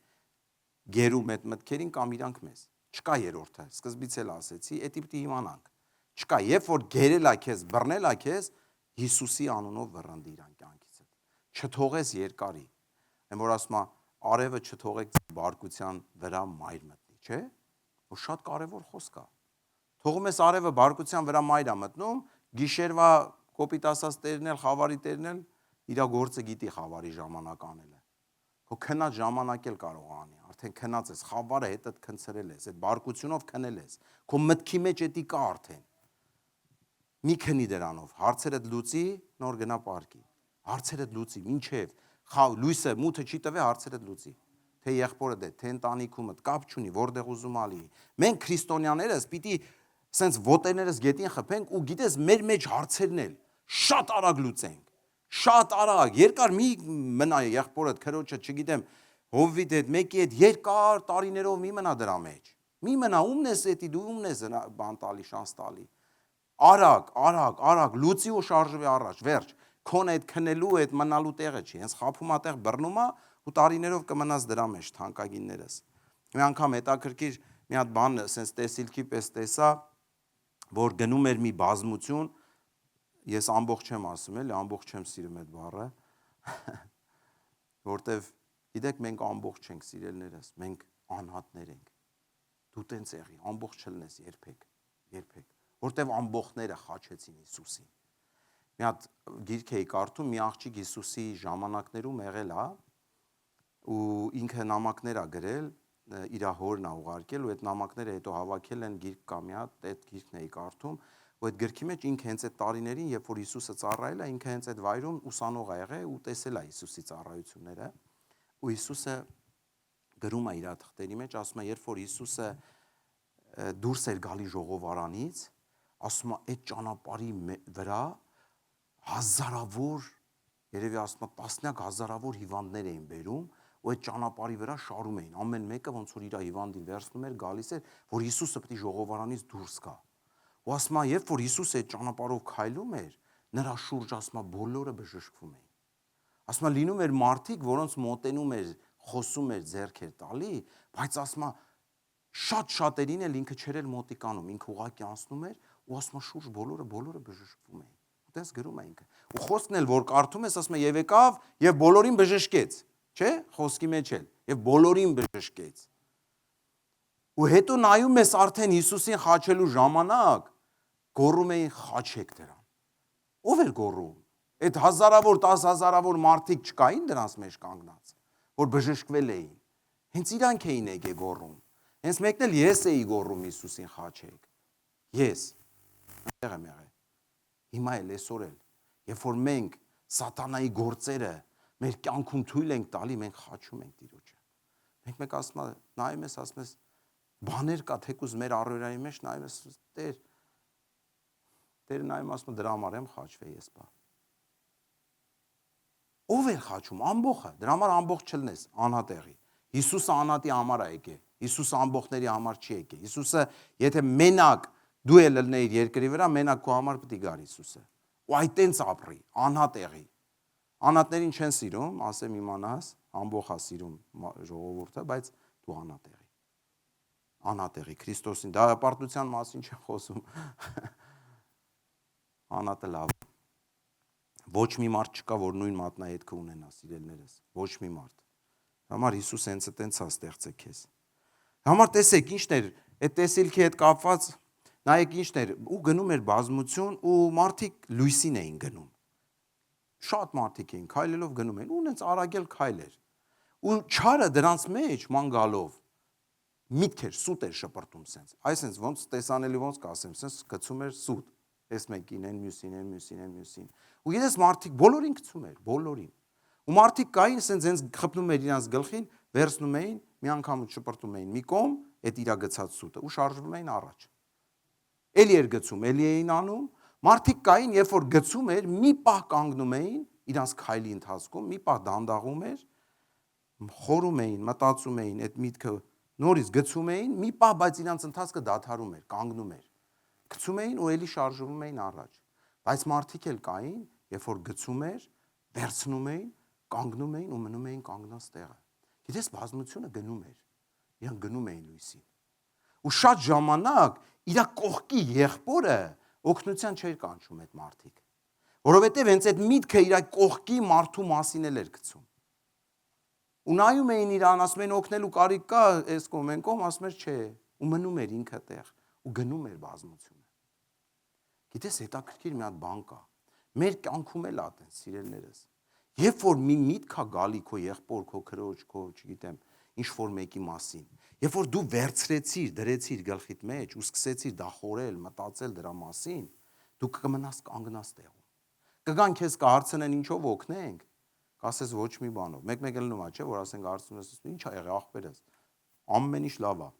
գերում այդ մտքերին, կամ իրանք մեզ։ Չկա երրորդը, սկզբից էլ ասեցի, դա պիտի իմանանք։ Չկա, երբ որ գերել է քեզ, բռնել է քեզ, Հիսուսի անունով վռնդի իրան կյանքից։ Չթողես երկարի։ Այն որ ասում է, արևը չթողեք բարկության վրա մայր մտնի, չէ՞։ Որ շատ կարևոր խոսք է։ Թողում ես արևը բարկության վրա մայր է մտնում, գիշերվա կոպիտ ասած տերն էլ, խավարի տերն էլ իր գործը գիտի խավարի ժամանակ անել է։ Քո քնած ժամանակ էլ կարող անի, արդեն քնած ես, խավարը հետդ քնցրել ես, այդ բարկությունով քնել ես։ Քո մտքի մեջ էդի կա արդեն։ Մի քնի դրանով, հարցերդ լուծի, նոր գնա պարկի։ Հարցերդ լուծի, մինչև լույսը մութը չի տվե, հարցերդ լուծի։ Թե եղբորդ է, թե ընտանիքումդ, կապ չունի, որտեղ ուզում ալի։ Մենք քրիստոնյաներս պիտի սենց ոտերներս գետին խփենք ու գիտես մեր մեջ հարցերն էլ շատ արագ լուծենք։ Շատ արագ, երկար մի մնա եղբորդ, քրոջը, չգիտեմ, Հովվիդ հետ, մեկի հետ երկար տարիներով մի մնա դրա մեջ։ Մի մնա, ումն ես էդի, դու ումն ես բան տալի, շանս տալի։ Արագ, լուծի ու շարժվի առաջ, վերջ։ Քոնը այդ քնելու, այդ մնալու տեղը չի, հենց խափում ա տեղ բռնում ա ու տարիներով կմնաս դրա մեջ, թանկագիններս։ Մի անգամ հետաքրքիր մի հատ բան, սենց տեսիլքի պես տեսա, որ գնում էր մի բազմություն, ես ամբողջ չեմ ասում, էլի ամբողջ չեմ սիրում այդ բառը, որտեվ գիտեք մենք ամբողջ չենք սիրելներս, մենք անհատներ ենք։ Դու տենց եղի, ամբողջ չլնես երբեք, որտեվ ամբողջները խաչեցին Հիսուսին։ Մի հատ գիրք էի կարդում, մի աղջիկ Հիսուսի ժամանակներում եղել է ու ինքը նամակներ ա գրել, իր հորն ա ուղարկել ու այդ նամակները հետո հավաքել են գիրք կա մի հատ, այդ գիրքն էի կարդում ու այդ գրքի մեջ ինքը հենց այդ տարիներին, երբ որ Հիսուսը ծառայել է, ինքը հենց այդ վայրում ուսանող ա եղել ու տեսել է Հիսուսի ծառայությունները ու Հիսուսը գրում է իր թղթերի մեջ, ասում է, երբ որ Հիսուսը դուրս էր գալի ժողովարանից, ասում է, այդ ճանապարհի վրա հազարավոր, երևի ասում է, տասնյակ հազարավոր հիվանդներ էին բերում ու այդ ճանապարհի վրա շարում էին, ամեն մեկը ոնց որ իր հիվանդին վերցնում էր, գալիս էր, որ Հիսուսը պետք է ժողովարանից դուրս գա։ Ու ասում է, երբ որ Հիսուսը այդ ճանապարհով քայլում էր, նրա շուրջ ասում է, բոլորը բժշկվում էին։ Ասում է, լինում էր մարդիկ, որոնց մոտենում էր, խոսում էր, ձեռք էր տալի, բայց ասում է, շատ շատերին էլ ինքը չէր էլ մոտիկանում, ինքը ուղղակի անցնում էր ու ասում է, շուրջ բոլորը բժշկվում էին։ Այդպես գրում է ինքը։ Ու խոսքն էլ որ կարդում ես, ասում է, եւ եկավ եւ բոլորին բժշկեց, չէ՞, խոսքի մեջ էլ, եւ բոլորին բժշկեց։ Ու հետո նայում ես արդեն Հիսուսին խաչելու ժամանակ, գոռում էին խաչեք դրան։ Ո՞վ էր գոռում։ Այդ հազարավոր, 10,000-ավոր մարդիկ չկային դրանց մեջ կանգնած, որ բժշկվել էին։ Հենց իրանք էին եկե գոռում։ Հենց մեկն էլ ես էի գոռում Հիսուսին խաչեք։ Ես այնտեղ եմ եղել։ Հիմա էլ այսօր էլ, երբ որ մենք սատանայի գործերը մեր կյանքում թույլ ենք տալի, մենք խաչում ենք Տիրոջը։ Մեկ ասում է, նայում ես, ասում ես, բաներ կա, թեկուզ մեր առօրյայի մեջ նայում ես, Տերը նայում ասում է, դրա համար եմ խաչվել ես բա։ Ո՞վ էր խաչում, ամբողջը, դրա համար ամբողջ չլնես, անհատ եղի։ Հիսուսը անհատի համար է եկել, Հիսուսը ամբողջների համար չի եկել։ Հիսուսը, եթե մենակ դու էլ լնեիր երկրի վրա, մենակ քո համար պետք է գար Հիսուսը։ Ու այտենց ապրի, անհատ եղի։ Անհատներին չեն սիրում, ասեմ իմանաս, ամբողջ է սիրում ժողովուրդը, բայց դու անհատ եղի։ Անհատ եղի Քրիստոսին, դատապարտության մասին չեմ խոսում։ Անհատը լավ։ Ոչ մի մարդ չկա, որ նույն մատնահետքը ունենա, սիրելներս, ոչ մի մարդ։ Համար Հիսուս հենց այտենց է ստեղծել քեզ։ Համար տեսեք, ինչն էր, այդ տեսիլքի հետ կապված, նայեք ինչն էր, ու գնում էր բազմություն ու մարդիկ լույսին էին գնում։ Շատ մարդիկ էին քայլելով գնում էին, ու նենց արագել քայլ էր։ Ու չարը դրանց մեջ ման գալով միտքեր սուտ էր շպրտում սենց։ Այսինքն ոնց տեսանելի ոնց կասեմ, սենց գցում էր սուտ։ Այս մեկին են, մյուսին։ Ու ես մարդիկ բոլորին գցում էր, բոլորին։ Ու մարդիկ կային սենց խփնում էր իրանց գլխին, վերցնում էին, մի անգամ շպրտում էին մի կողմ, այդ իրա գցած սուտը ու շարժվում էին առաջ։ Էլի էր գցում, էլի էին անում, մարդիկ կային, երբ որ գցում էր, մի պահ կանգնում էին իրանց քայլի ընթացքում, մի պահ դանդաղում էր, խորում էին, մտածում էին, այդ միտքը նորից գցում էին, մի պահ, բայց իրանց ընթացքը դադարում էր, կանգնում էր։ Գցում էին ու էլի շարժվում էին առաջ։ Բայց մարդիկ էլ կային, երբ որ գցում էր, վերցնում էին, կանգնում էին ու մնում էին կանգնած տեղը։ Գիտես, բազմությունը գնում էր, իրենք գնում էին լույսին։ Ու շատ ժամանակ իր կողքի եղբորը օգնության չէր կանչում այդ մարդիկ, որովհետև հենց այդ միտքը իր կողքի մարդու մասին էր գցում։ Ու նայում էին իրան, ասում էին օգնելու կարիք կա, այս կողմ են կողմ, ասում էր չէ, ու մնում էր ինքը տեղ ու գնում էր բազմությունը։ Գիտես, հետաքրքիր մի հատ բան կա։ Մեր կյանքում էլ ատեն, սիրելիներս։ Երբ որ մի միտք կա գալի քո եղբոր, քո քրոջ, քո, չգիտեմ, ինչ որ մեկի մասին, երբ որ դու վերցրեցիր, դրեցիր գլխիդ մեջ ու սկսեցիր դա խորել, մտածել դրա մասին, դու կմնաս կանգնած տեղում։ Կգան քեզ կհարցնեն ինչով օգնենք, կասես ոչ մի բանով։ Մեկ-մեկ էլ նոմա, չէ, որ ասենք հարցնում ես, ինչ ա եղել ախպերս։ Ամեն ինչ լավ է։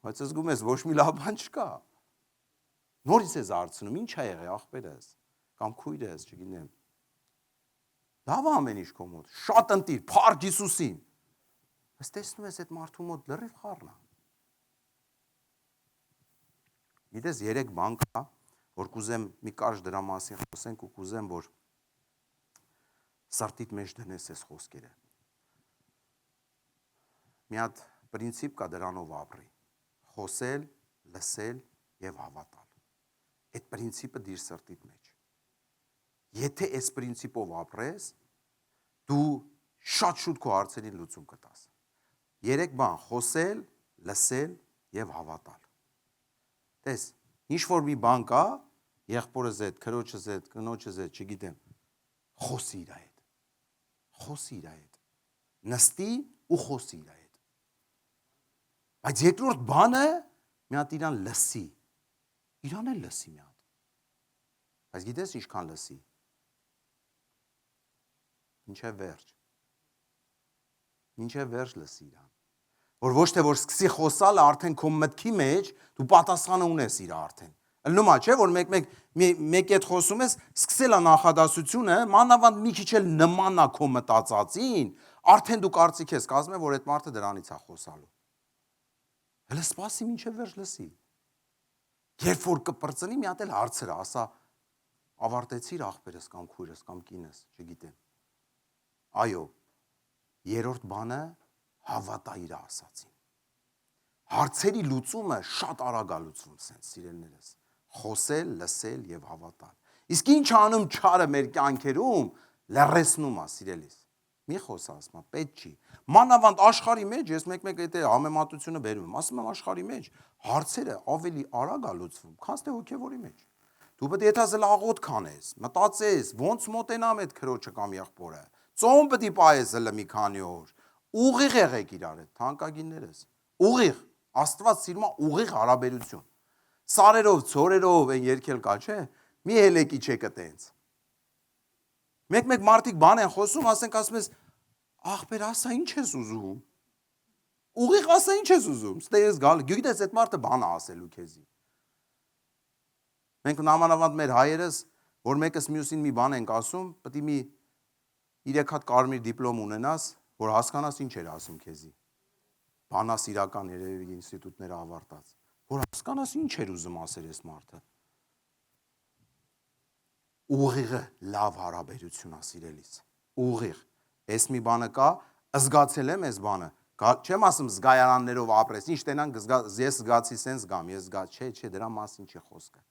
Բայց զգում ես ոչ մի լավ բան չկա։ Նորից ես հարցնում, ինչ ա եղել ախպերս, կամ քույրս, չգիտեմ։ Լավ ամեն ինչ քո մոտ, շատ ընտիր, փառք Հիսուսին։ Բայց տեսնում ես այդ մարդու մոտ լրիվ խառն է։ Գիտես, 3 բան կա, որ կուզեմ մի կարճ դրա մասին խոսենք ու կուզեմ, որ սրտիդ մեջ դնես այս խոսքերը։ Մի հատ պրինցիպ կա դրանով ապրի։ Խոսել, լսել եւ հավատալ։ Այդ պրինցիպը դիր սրտիդ մեջ։ Եթե այս պրինցիպով ապրես, դու շատ շուտ քո հարցերին լուծում կտաս։ 3 բան՝ խոսել, լսել եւ հավատալ։ Տես, ինչ որ մի բան կա, եղբորս հետ, քրոջս հետ, կնոջս հետ, չգիտեմ, խոսի իր հետ։ Խոսի իր հետ։ Նստի ու խոսի իր հետ։ Բայց երկրորդ բանը մի հատ իրան լսի։ Իրան էլ լսի մի հատ։ Բայց գիտես ինչքան լսի։ Մինչև վերջ։ Մինչև վերջ լսի իրան։ Որ ոչ թե որ սկսի խոսալ, արդեն քո մտքի մեջ դու պատասխանը ունես իր արդեն։ Ըլնումա, չէ, որ մեկ հետ խոսում ես, սկսել է նախադասությունը, մանավանդ մի քիչ էլ նման է քո մտածածին, արդեն դու կարծիք ես կազմել, որ այդ մարդը դրանից է խոսալու։ Հələ սպասի մինչև վերջ լսի։ Երբ որ կպրծնի, մի հատ էլ հարցր ասա, ավարտեցիր ախպերս կամ քույրս կամ կինս, չգիտեմ։ Այո, երրորդ բանը հավատա իր ասածին։ Հարցերի լուծումը շատ արագ է լուծվում, սենց սիրելիներս։ Խոսել, լսել եւ հավատալ։ Իսկ ինչ անում չարը մեր կյանքերում, լեռեցնում է, սիրելիս։ Մի խոս ասма, պետք չի։ Մանավանդ աշխարհի մեջ, ես մեկ-մեկ այդ համեմատությունը բերում եմ, ասում եմ աշխարհի մեջ հարցերը ավելի արագ է լուծվում, քան թե հոգևորի մեջ։ Դու պետք է եթասել աղոտ քանես, մտածես, ոնց մոտենամ այդ քրոջը կամ եղբորը։ Ծոմ պետք է պայես հələ մի քանի օր։ Ուղիղ եղեք իրար հետ, թանկագիններս։ Ուղիղ, Աստված սիրում է ուղիղ հարաբերություն։ Սարերով, ցորերով են երկել կա, չէ։ Մի հելեկի չեք այտենց։ Մեկ-մեկ մարդիկ բան են խոսում, ասենք ասում ես, ախպեր, ասա ինչ ես ուզում։ Ուղիղ ասա ինչ ես ուզում։ Ստե ես գալ, գիտես այդ մարդը բան է ասելու քեզի։ Մենք նամանավանդ մեր հայերս, որ մեկս մյուսին մի բան ենք ասում, պետք է մի 3 հատ կարմիր դիպլոմ ունենաս, որ հասկանաս ինչ էր ասում քեզի։ Բանաս իրական երևի ինստիտուտները ավարտած, որ հասկանաս ինչ էր ուզում ասել այս մարդը։ Ուղիղը լավ հարաբերություն է, սիրելիս։ Ուղիղ։ Այս մի բանը կա, զգացել եմ այս բանը։ Չեմ ասում զգայարաններով ապրես, ինչ տենանք ես զգացի սենց գամ, ես զգա, չէ, դրա մասին չի խոսքը։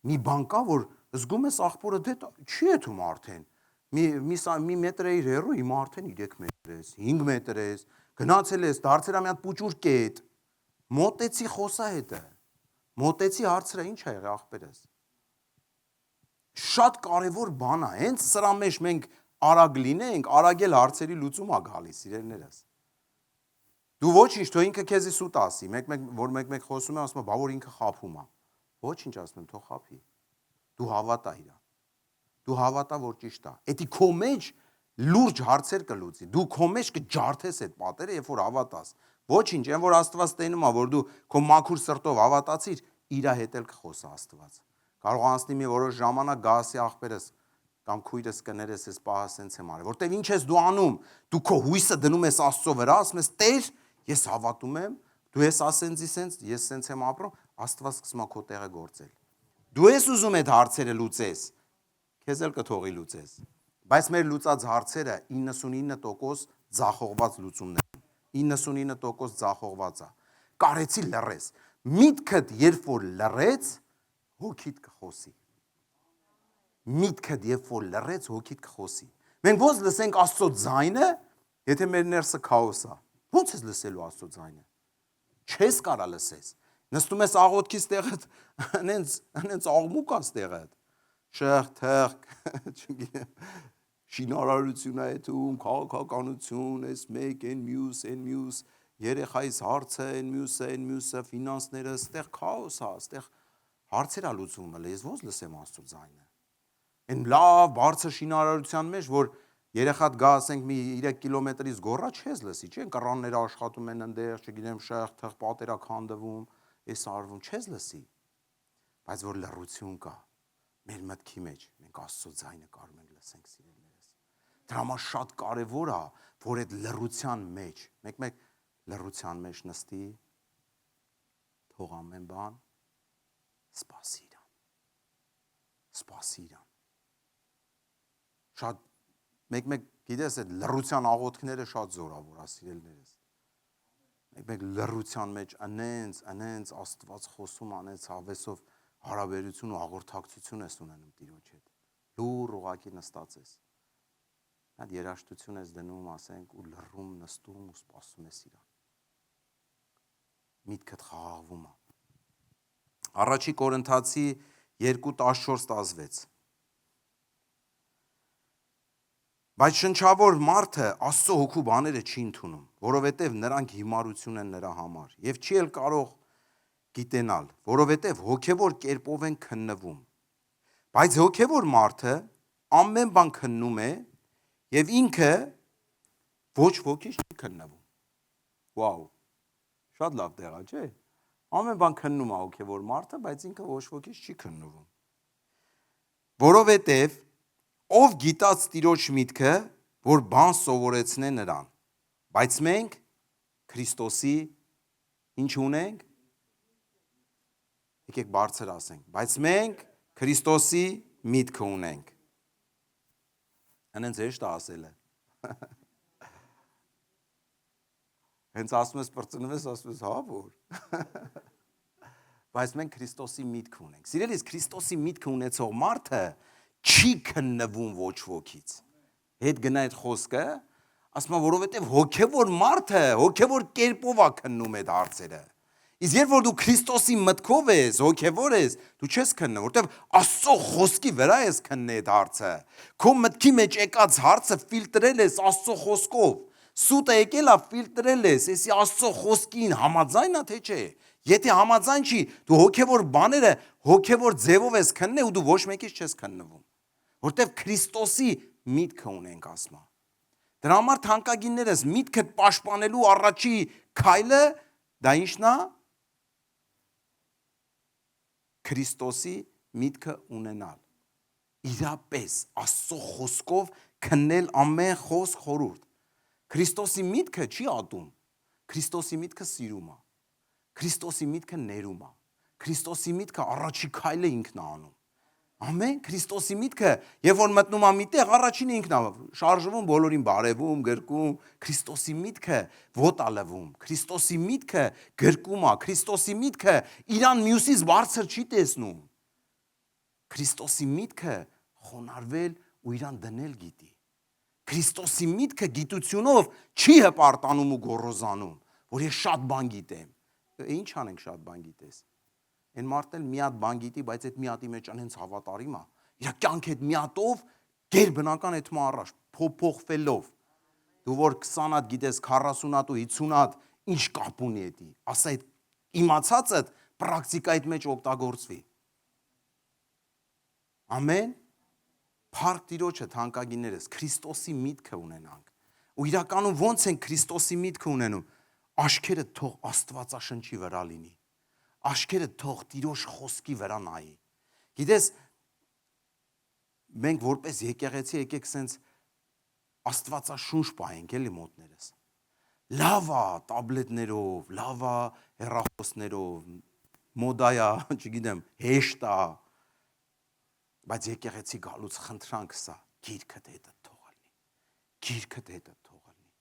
Մի բան կա, որ զգում ես աղբորը դե չի եթում արդեն։ Մի մետր էիր հեռու, հիմա արդեն 3 մետր ես, 5 մետր ես, գնացել ես, դարձել մի հատ պուճուր կետ, մոտեցի խոսա հետը, մոտեցի հարցրա ինչ ա եղել աղբերս։ Շատ կարևոր բան է, հենց սրա մեջ մենք արագ լինենք, արագ էլ հարցերի լուծում ա գալիս, սիրելիներս։ Դու ոչինչ, թող ինքը քեզի սուտ ասի, որ մեկ խոսում է, ասում է, բա որ ինքը խափում է։ Ոչինչ ասում եմ, թող խափի։ Դու հավատա իրան։ Դու հավատա, որ ճիշտ է։ Էդի քո մեջ լուրջ հարցեր կլուծի։ Դու քո մեջ կջարդես այդ պատերը, երբ որ հավատաս։ Ոչինչ, այն որ Աստված տենում է, որ դու քո մաքուր սրտով հավատացիր, իրա հետ էլ կխոսա Աստված։ Կարող անցնի մի որոշ ժամանակ գասի աղբերս կամ քույրս կներես, ես պահա սենց եմ արել, որտեվ ինչ ես դու անում, դու քո հույսը դնում ես Աստծո վրա, ասում ես Տեր, ես հավատում եմ, դու ես ասենցի սենց, ես սենց եմ ապրում, Աստված սկսում է քո տեղը գործել։ Դու ես ուզում այդ հարցերը լուծես, քեզ էլ կթողի լուծես։ Բայց մեր լուծած հարցերը 99% ձախողված լուծումներ են։ 99% ձախողված է։ Կարեցի լռես։ Միտքդ երբ որ լռեց, հոգիդ կխոսի։ Միտքդ երբ որ լռեց, հոգիդ կխոսի։ Մենք ոնց լսենք Աստծո ձայնը, եթե մեր ներսը քաոս է։ Ոնց ես լսելու Աստծո ձայնը։ Չես կարա լսես։ Նստում ես աղոթքի ստեղդ, այնց աղմուկ է ստեղդ։ Շեղ, թեղ, չգիտեմ, շինարարություն է այդում, քաղաքականություն, այս մեկ, այն մյուս, երեխայիս հարցը, այն մյուսը, ֆինանսները, ստեղ քաոս է, ստեղ հարցեր է լուծում, ես ոնց լսեմ Աստծո ձայնը։ Այն լավ բարձր շինարարության մեջ, որ երեխատ գա, ասենք մի 3 կիլոմետրից գոռա, չես լսի, չէ՞, կռանները աշխատում են այնտեղ, չգիտեմ, շեղ, թեղ պատերա քանդվում, էս արվում, չես լսի։ Բայց որ լռություն կա մեր մտքի մեջ, մենք Աստծո ձայնը կարող ենք լսենք, սիրելիներս։ Դրա համար շատ կարևոր է, որ այդ լռության մեջ, մեկ լռության մեջ նստի, թող ամեն բան սպասի իրան։ Սպասի իրան։ Շատ մեկ գիտես այդ լռության աղոթքները շատ զորավոր է, սիրելիներս։ Մեկ լռության մեջ անենց Աստված խոսում անենց հավեսով հարաբերություն ու հաղորդակցություն ես ունենում Տիրոջ հետ։ Լուռ ուղակի նստած ես։ Այդ երաժշտություն ես դնում, ասենք, ու լռում, նստում ու սպասում ես իրան։ Միտքդ խաղաղվում է։ Առաջի Կորինթացի 2:14-16 Բայց շնչավոր մարդը Աստծո հոգու բաները չի ընդունում, որովհետև նրանք հիմարություն են նրա համար, եւ չի էլ կարող գիտենալ, որովհետև հոգևոր կերպով են քննվում։ Բայց հոգևոր մարդը ամեն բան քննում է եւ ինքը ոչ ոքի չի քննվում։ Վաու։ Շատ լավ տեղ է, չէ՞։ Ամեն բան քննում է հոգևոր մարդը, բայց ինքը ոչ ոքի չի քննվում։ Որովհետև ով գիտած Տիրոջ միտքը, որ բան սովորեցնե նրան։ Բայց մենք Քրիստոսի ինչ ունենք։ Եկեք բարձր ասենք, բայց մենք Քրիստոսի միտքը ունենք։ Անենց հեշտ է ասելը։ Հենց ասում ես պրծնում ես, ասում ես, հա որ։ Բայց մենք Քրիստոսի միտք ունենք։ Սիրելիս, Քրիստոսի միտքը ունեցող մարդը չի քննվում ոչ wokից։ Հետ գնա այդ խոսքը, ասում եմ, որովհետև հոգևոր մարդը հոգևոր կերպով է քննում այդ հարցերը։ Իսկ երբ որ դու Քրիստոսի մտքով ես, հոգևոր ես, դու չես քննում, որովհետև Աստծո խոսքի վրա ես քննում այդ հարցը։ Քո մտքի մեջ եկած հարցը ֆիլտրել ես Աստծո խոսքով։ Սուտը եկել է ֆիլտրել ես, էսի Աստծո խոսքին համաձայն է թե չէ։ Եթե համաձայն չի, դու հոգևոր բաները հոգևոր ձևով ես քննել ու դու ոչ մեկից չես քննվում։ Որտեվ Քրիստոսի միտքը ունենք ասма։ Դրա համար թանկագիններս միտքդ պաշտպանելու առաջի քայլը դա ի՞նչն է։ Քրիստոսի միտքը ունենալ։ Իրապես Աստծո խոսքով քննել ամեն խոսք խորուրդ։ Քրիստոսի միտքը չի ատում։ Քրիստոսի միտքը սիրում է։ Քրիստոսի միտքը ներում է։ Քրիստոսի միտքը առաջի քայլը ինքն է անում։ Ամեն Քրիստոսի միտքը, երբ որ մտնում է միտեղ, առաջինը ինքն է շարժվում, բոլորին բարևում, գրկում, Քրիստոսի միտքը ոտա լվում, Քրիստոսի միտքը գրկում է, Քրիստոսի միտքը իրան մյուսից բարձր չի տեսնում։ Քրիստոսի միտքը խոնարհվել ու իրան դնել գիտի։ Քրիստոսի միտքը գիտությունով չի հպարտանում ու գոռոզանում, որ ես շատ բան գիտեմ։ Ինչ անենք շատ բան գիտես։ Այն մարդն էլ մի հատ բան գիտի, բայց այդ մի հատի մեջ անենց հավատարիմ է։ Իր կյանքը այդ մի հատով գերբնական այդ մա առաջ փոփոխվելով։ Դու որ 20 հատ գիտես, 40 հատ ու 50 հատ Ինչ կապ ունի էդի։ Ասա այդ իմացածը պրակտիկայի մեջ օգտագործվի։ Ամեն։ Փառք Տիրոջը թանկագիններս, Քրիստոսի միտքը ունենանք։ Ու իրականում ո՞նց են Քրիստոսի միտքը ունենում։ Աշքերը թող Աստվածաշնչի վրա լինի։ Աշքերը թող Տիրոջ խոսքի վրա նայի։ Գիտես, մենք որպես եկեղեցի եկեք սենց Աստվածաշունչ պահենք էլի մոտներս։ Լավ է տաբլետներով, լավ է հեռախոսներով, մոդայա, չգիտեմ, հեշտ է, բայց եկեղեցի գալուց խնդրանք սա, գիրքդ հետը թող լինի, գիրքդ հետը թող լինի,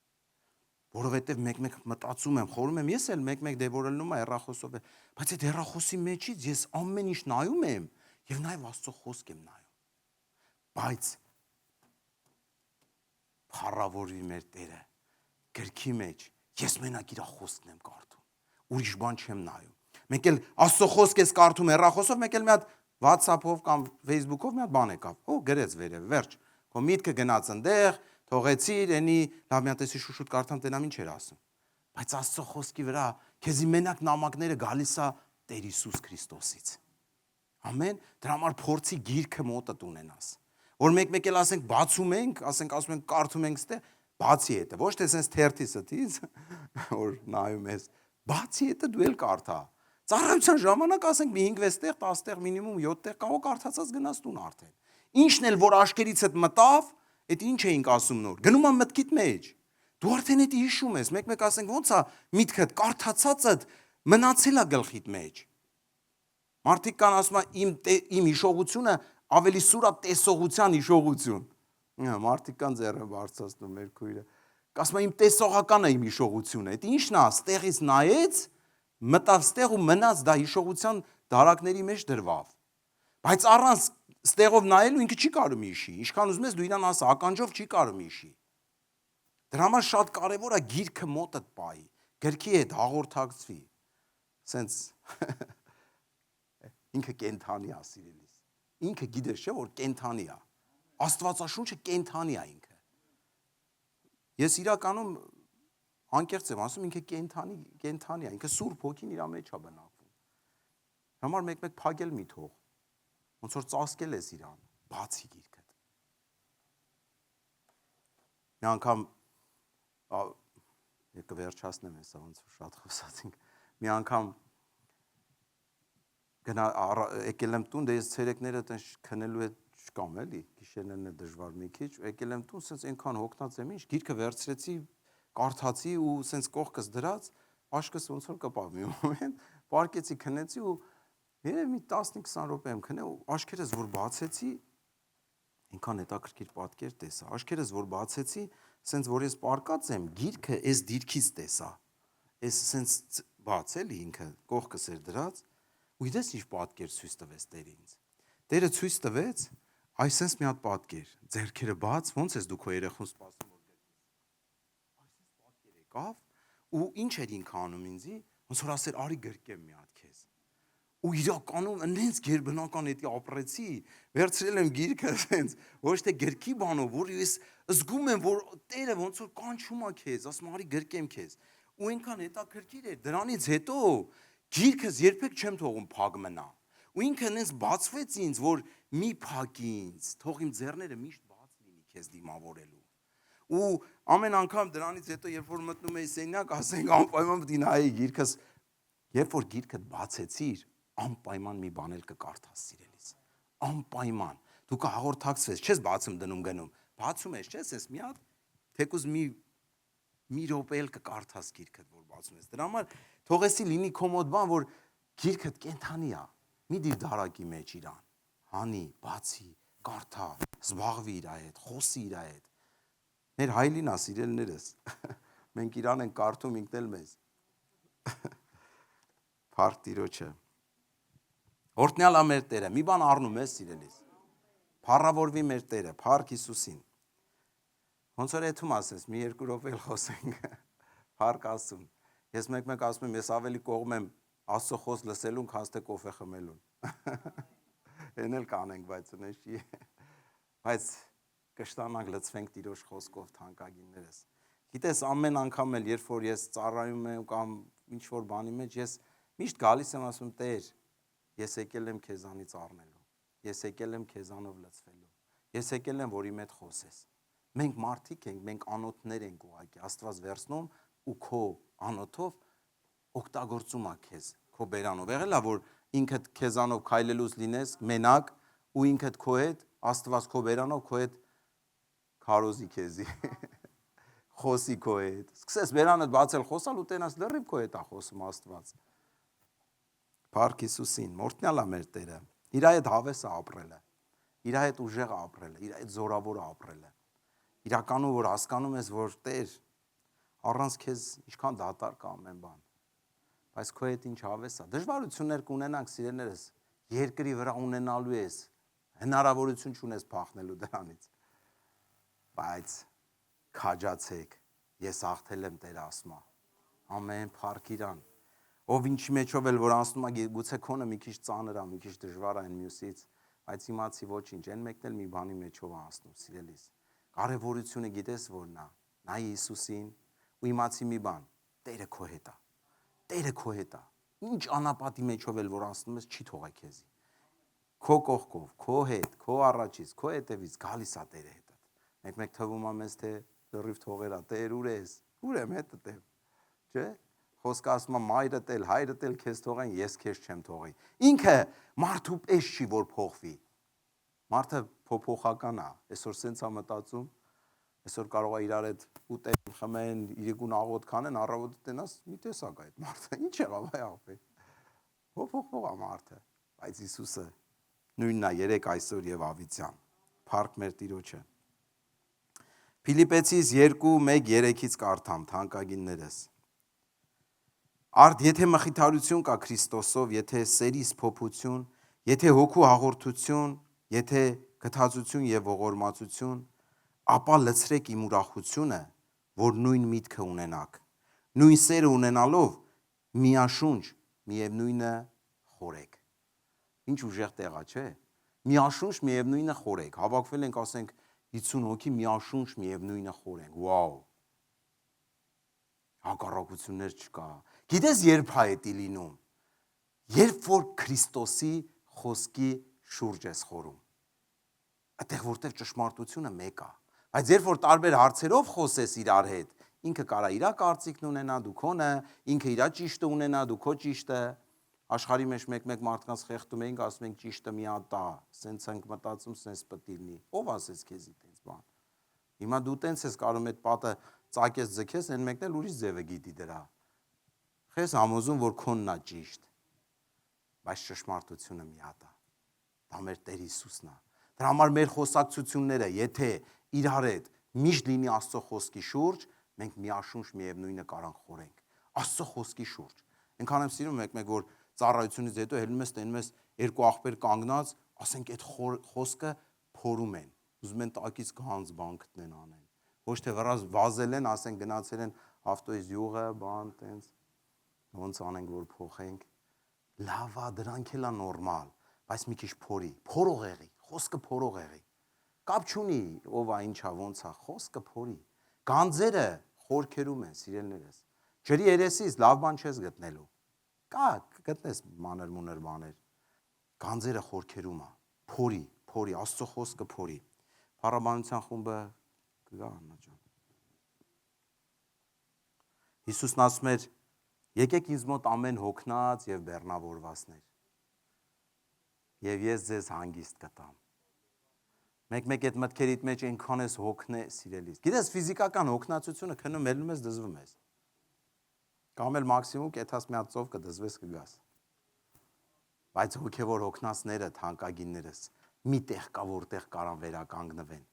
որովհետև մեկ-մեկ մտածում եմ, խորում եմ, ես էլ մեկ-մեկ դևորելնում եմ հեռախոսով, բայց այդ հեռախոսի մեջից ես ամեն ինչ նայում եմ և նաև Աստծո խոսք եմ նայում, բայց փառավորվի մեր Տերը, գրքի մեջ ես մենակ իր խոսքն եմ կարդում, ուրիշ բան չեմ նայում, մենք էլ Աստծո խոսք ես կարդում հեռախոսով, մենք էլ մի հատ WhatsApp-ով կամ Facebook-ով մի հատ բան եկավ, գրեց վերև, վերջ, քո միտքը գնաց ընդեղ, թողեցիր, ենի լավ մի հատ էսի շուշուտ կարդամ, տենամ ինչ էր ասում, բայց Աստծո խոսքի վրա քեզի մենակ նամակները գալիս է Տեր Հիսուս Քրիստոսից, ամեն, դրա համար փորձի գիրքը մոտդ ունենաս, որ մեկ-մեկ էլ ասենք բացում ենք, ասում ենք կարդում ենք ստե, բացի հետը, ոչ թե սենց թերթի ստից, որ նայում ես, բացի հետը դու էլ կարդա, ծառայության ժամանակ ասենք մի 5-6 տեղ, 10 տեղ մինիմում 7 տեղ կարող կարդացած գնաս տուն արդեն, ինչն էլ որ աշկերից հետ մտավ, այդ ինչ էինք ասում նոր, գնում եմ մտքիդ մեջ, դու արդեն էդի հիշում ես, մեկ-մեկ ասենք ոնց է միտքդ կարդացածդ մնացել է գլխիդ մեջ, մարդիկ կան ասում իմ հիշողությունը ավելի սուր է տեսողության հիշողություն, մարդիկ կան ձեռը բարձրացնում մեր քույրը, ասում իմ տեսողական է իմ հիշողությունը, այդ ինչն է, ստեղից նայեց, մտավ ստեղ ու մնաց դա հիշողության դարակների մեջ դրվավ, բայց առանց ստեղով նայելու ինքը չի կարում հիշի, ինչքան ուզում ես դու իրան ասա, ականջով չի կարում հիշի, դրա համար շատ կարևոր է գիրքը մոտդ պահի, գրքի հետ հաղորդակցվի, սենց ինքը կենթանի է սիրելիս, ինքը գիտես չէ, որ կենթանի է, Աստվածաշունչը կենթանի է ինքը, ես իրականում անկեղծ եմ ասում, ինքը կենթանի է, ինքը Սուրբ Հոգին իր մեջ է բնակվում, համար մեկ-մեկ փագել մի թող, ոնց որ ծածկել ես իրան, բացի գիրքդ, մի անգամ, կվերջացնեմ ես, ոնց որ շատ խոսացինք, մի անգամ եկել եմ տուն, դե ես ցերեկները տենց քնելու հետ չկամ էլի, գիշերներն է դժվար մի քիչ, եկել եմ տուն, սենց այնքան հոգնած եմ ինչ, գիրքը վերցրեցի, կարդացի ու սենց կողքս դրած, աշկս ոնց որ կպավ մի մոմենտ, պարկեցի, քնեցի ու երևի մի 15-20 րոպե եմ քնել ու աշքերս որ բացեցի, այնքան հետաքրքիր պատկեր տեսա, աշքերս որ բացեցի, սենց որ ես պարկած եմ, գիրքը այս դիրքից տեսա, այս սենց բաց էլի ինքը, կողքս էր դրած, ու գիտես ինչ պատկեր ցույց տվեց Տերը ինձ։ Տերը ցույց տվեց, այսպես մի հատ պատկեր, ձեռքերը բաց, ոնց ես դու քո երեխուն սպասում որ գրկես։ Այսպես պատկեր եկավ, ու ինչ էր ինքը անում ինձի, ոնց որ ասեր արի գրկեմ մի հատ քեզ։ Ու իրականում այնց գերբնական էդի ապրեցի, վերցրել եմ գիրքը այնց, ոչ թե գրքի բանով, որ ես զգում եմ, որ Տերը ոնց որ կանչում է քեզ, ասում արի գրկեմ քեզ։ Ու այնքան հետաքրքիր էր, դրանից հետո գիրքս երբեք չեմ թողում փակ մնա։ Ու ինքը այնպես բացվեց ինձ, որ մի փակի ինձ, թող իմ ձեռները միշտ բաց լինի քեզ դիմավորելու։ Ու ամեն անգամ դրանից հետո երբ որ մտնում էի սենյակ, ասենք անպայման պետք է նայի գիրքս, երբ որ գիրքդ բացեցիր, անպայման մի բան էլ կկարդաս սիրելիս։ Անպայման։ Դու կհաղորդակցվես, չես բացում դնում գնում։ Բացում ես, չես, ես մի հատ թեկուզ մի րոպե էլ կկարդաս գիրքդ, որ բացում ես։ Դրա համար թողեսի լինի քո մոտ բան, որ գիրքդ կենթանի է։ Մի դիր դարակի մեջ իրան, հանի, բացի, կարդա, զբաղվի իր հետ, խոսի իր հետ։ Մեր հայլին է սիրելիներս։ Մենք իրան ենք կարդում ինքն էլ մեզ։ Փառք Տիրոջը։ Օրհնյալ է մեր Տերը, մի բան առնում ես սիրելիս։ Փառավորվի մեր Տերը, փառք Հիսուսին։ Ոնց որ եթում ասես, մի 2 րոպե էլ խոսենք։ Փառք Աստծուն։ Ես մեկ-մեկ ասում եմ, ես ավելի կողմ եմ Աստծո խոսք լսելուն, քան թե կոֆե խմելուն։ Էն էլ կանենք, բայց ունես չի։ Բայց կշտանանք լցվենք Տիրոջ խոսքով թանկագիններս։ Գիտես, ամեն անգամ էլ երբ որ ես ծառայում եմ կամ ինչ որ բանի մեջ, ես միշտ գալիս եմ ասում Տեր, ես եկել եմ քեզանից առնելու։ Ես եկել եմ քեզանով լցվելու։ Ես եկել եմ, որ իմ հետ խոսես։ Մենք մարդիկ ենք, մենք անոթներ ենք ուղղակի։ Աստված վերցնում ու քո անոթով օգտագործում է քեզ, քո բերանով։ Եղել է, որ ինքդ քեզանով քայլելուց լինես մենակ ու ինքդ քո հետ, Աստված քո բերանով քո հետ քարոզի քեզի։ Խոսի քո հետ։ Սկսես բերանդ բացել խոսալ ու տենաս լրիվ քո հետ է խոսում Աստված։ Փառք Հիսուսին, մորթնյալ է մեր Տերը։ Իր հետ հավես է ապրել է։ Իր հետ ուժեղ է ապրել է, իր հետ զորավոր է ապրել է։ Իրականում որ հասկանում ես, որ Տեր առանց քեզ ինչքան դատարկ է ամեն բան։ Բայց քո հետ ինչ հավես է։ Դժվարություններ կունենանք, սիրելիներս, երկրի վրա ունենալու ես, հնարավորություն չունես փախնելու դրանից։ Բայց քաջացեք, ես հաղթել եմ Տեր ասում է։ Ամեն, փառք իրան։ Ով ինչի մեջով էլ որ անցնում է, գուցե քոնը մի քիչ ծանր է, մի քիչ դժվար է այն մյուսից, բայց իմացի ոչինչ, այն մեկն էլ մի բանի մեջով է անցնում, սիրելիս։ Կարևորությունը գիտես որն է։ Նայ Հիսուսին ու իմացի մի բան, Տերը քո հետ է։ Տերը քո հետ է։ Ինչ անապատի մեջով էլ որ անցնում ես, չի թողա քեզի։ Քո կողքով, քո հետ, քո առաջից, քո հետևից գալիս է Տերը հետդ։ Մեկ թվում է մեզ թե լրիվ թողերա, Տեր ուր ես, ուր եմ հետդ եմ, չէ՞։ Խոսքը ասում է մայրդ էլ, հայրդ էլ քեզ թողեն, ես քեզ չեմ թողի։ Ինքը մարդու պես չի որ փոխվի։ Մարդը փոփոխական է, այսօր սենց է մտածում, այսօր կարող է իրար հետ ուտեն, խմեն, իրիկուն աղոտ քանեն, առավոտը տենաս մի տեսակ այդ մարդը, ինչ եղավ այ աղբեր։ Փոփոխվող է մարդը, բայց Հիսուսը նույնն է երեք այսօր եւ ավիցյան։ Փառք մեր Տիրոջը։ Փիլիպեցիս 2:1-3-ից կարդամ, թանկագիններս։ Արդ եթե մխիթարություն կա Քրիստոսով, եթե սերիս փոփություն, եթե հոգու հաղորդություն, եթե գթածություն եւ ողորմածություն, ապա լցրեք իմ ուրախությունը, որ նույն միտքը ունենաք։ Նույն սերը ունենալով միաշունչ, միևնույնը խորեք։ Ինչ ուժեղ տեղ է, չէ՞։ Միաշունչ, միևնույնը խորեք։ Հավաքվել ենք, ասենք 50 հոգի միաշունչ միևնույնը խորենք։ Վաու։ Հակառակություններ չկա։ Գիտես երբ է դա լինում։ Երբ որ Քրիստոսի խոսքի շուրջ ես խորում։ Այդտեղ որտեղ ճշմարտությունը մեկ է։ Բայց երբ որ տարբեր հարցերով խոսես իրար հետ, ինքը կարա իր կարծիքն ունենա, դու քոնը, ինքը իր ճիշտը ունենա, դու քո ճիշտը։ Աշխարհի մեջ մեկ մարդկանց խեղդում էինք, ասում ենք ճիշտը մի հատ է, սենց ենք մտածում, սենց պետք է լինի։ Ով ասեց քեզի տենց բան։ Հիմա դու տենց ես կարող այդ պատը ծակես ձգես, այն մեկն էլ ուրիշ ձև է գիտի դրա։ Խես համոզում, որ քոնն է ճիշտ։ Բայց ճշմարտությունը մի հատ է։ Դա մեր Տեր Հիսուսն է։ Դրա համար մեր խոսակցությունները, եթե իրար հետ միշտ լինի Աստծո խոսքի շուրջ, մենք միաշունչ միևնույնը կարանք խորենք։ Աստծո խոսքի շուրջ։ Այնքան եմ սիրում մեկ որ ծառայությունից հետո հելնում ես տենում ես երկու աղբեր կանգնած, ասենք այդ խոսքը փորում են։ Ուզում են տակից գանձ բան գտնեն անեն։ Ոչ թե վազել են, ասենք գնացել են ավտոյից յուղը, բան տենց ոնց անենք որ փոխենք։ Լավ է, դրանք էլ է նորմալ, բայց մի քիչ փորի, փորող եղի, խոսքը փորող եղի։ Կապ չունի ով է, ինչ է, ոնց է, խոսքը փորի։ Գանձերը խորքերում են, սիրելիներս։ Ջրի երեսից լավ բան չես գտնելու։ Կա, գտնես մանր-մունր բաներ։ Գանձերը խորքերում է, փորի, Աստծո խոսքը փորի։ Փառաբանության խումբը կգա Աննա ջան։ Հիսուսն ասում էր. եկեք ինձ մոտ ամեն հոգնած եւ բեռնավորվածներ, եւ ես ձեզ հանգիստ կտամ։ Մեկ այդ մտքերիդ մեջ այնքան ես հոգնե, սիրելիս։ Գիտես ֆիզիկական հոգնածությունը քնում ելնում ես դզվում ես։ Կամ էլ մաքսիմում կեթաս մի հատ ծով կդզվես կգաս։ Բայց հոգևոր հոգնածները, թանկագիններս, մի տեղ կա, որտեղ կարան վերականգնվեն։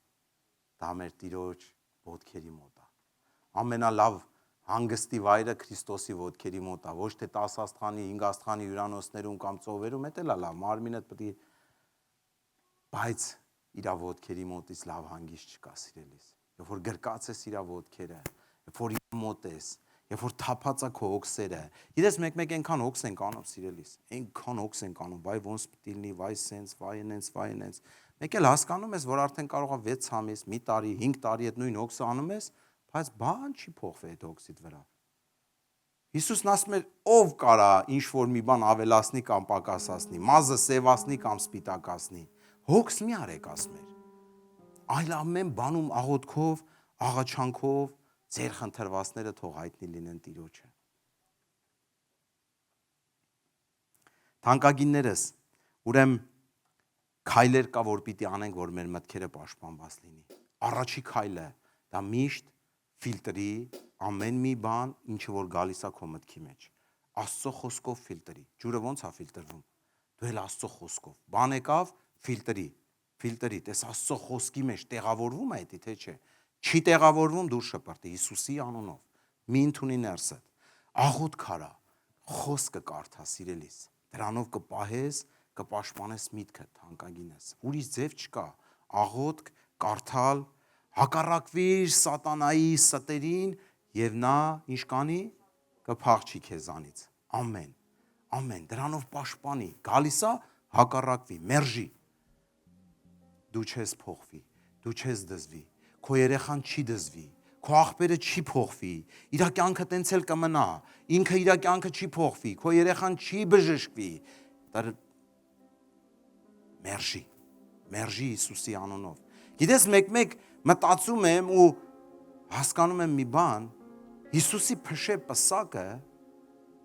Դա մեր Տիրոջ ոտքերի մոտ է։ Ամենալավ հանգստի վայրը Քրիստոսի ոտքերի մոտ է, ոչ թե 10 աստղանի, 5 աստղանի հյուրանոցներում կամ ծովերում, դա էլ է լավ, մարմինդ պետք է, բայց իր ոտքերի մոտից լավ հանգիստ չկա, սիրելիս։ Երբ որ գրկած ես իր ոտքերը, երբ որ իր մոտ ես, երբ որ թափած է քո հոգսերը։ Գիտես մեկ այնքան հոգս ենք անում, սիրելիս, այնքան հոգս ենք անում, վայ ոնց պետք է լինի, վայ սենց, վայ այնց։ Մեկ էլ հասկանում ես, որ արդեն կարող է 6 ամիս, մի տարի, 5 տարի այդ նույն հոգսը անում ես, բայց բան չի փոխվի այդ հոգսիդ վրա։ Հիսուսն ասում էր, ով կարա ինչ որ մի բան ավելացնի կամ պակասացնի, մազը սևացնի կամ սպիտակացնի, հոգս մի արեք, ասում էր, այլ ամեն բանում աղոթքով, աղաչանքով ձեր խնդրվածները թող հայտնի լինեն Տիրոջը։ Թանկագիններս, ուրեմն քայլեր կա, որ պիտի անենք, որ մեր մտքերը պաշտպանված լինի։ Առաջի քայլը դա միշտ ֆիլտրի ամեն մի բան, ինչը որ գալիս է քո մտքի մեջ։ Աստծո խոսքով ֆիլտրի։ Ջուրը ո՞նց է ֆիլտրվում։ Դու էլ Աստծո խոսքով։ Բան եկավ, ֆիլտրի, տես Աստծո խոսքի մեջ տեղավորվում է դա, թե չէ։ Չի տեղավորվում, դու շպրտի Հիսուսի անունով։ Մի ընդունի ներսդ։ Աղոթք արա, խոսքը կարդա, սիրելիս։ Դրանով կպահես, կպաշտպանես միտքը, թանկագինս։ Ուրիշ ձև չկա։ Աղոթք, կարդալ, հակառակվիր սատանայի ստերին եւ նա ինչ կանի կփախչի քեզանից։ Ամեն, դրանով պաշտպանի։ Գալիս է հակառակվի, մերժի։ Դու չես փոխվի, դու չես դզվի, քո երեխան չի դզվի, քո աղբերը չի փոխվի, իր կյանքը տենց էլ կմնա, ինքը իր կյանքը չի փոխվի, քո երեխան չի բժշկվի։ Դա մերժի Հիսուսի անունով։ Գիտես, մեկ մտածում եմ ու հասկանում եմ մի բան, Հիսուսի փշե պսակը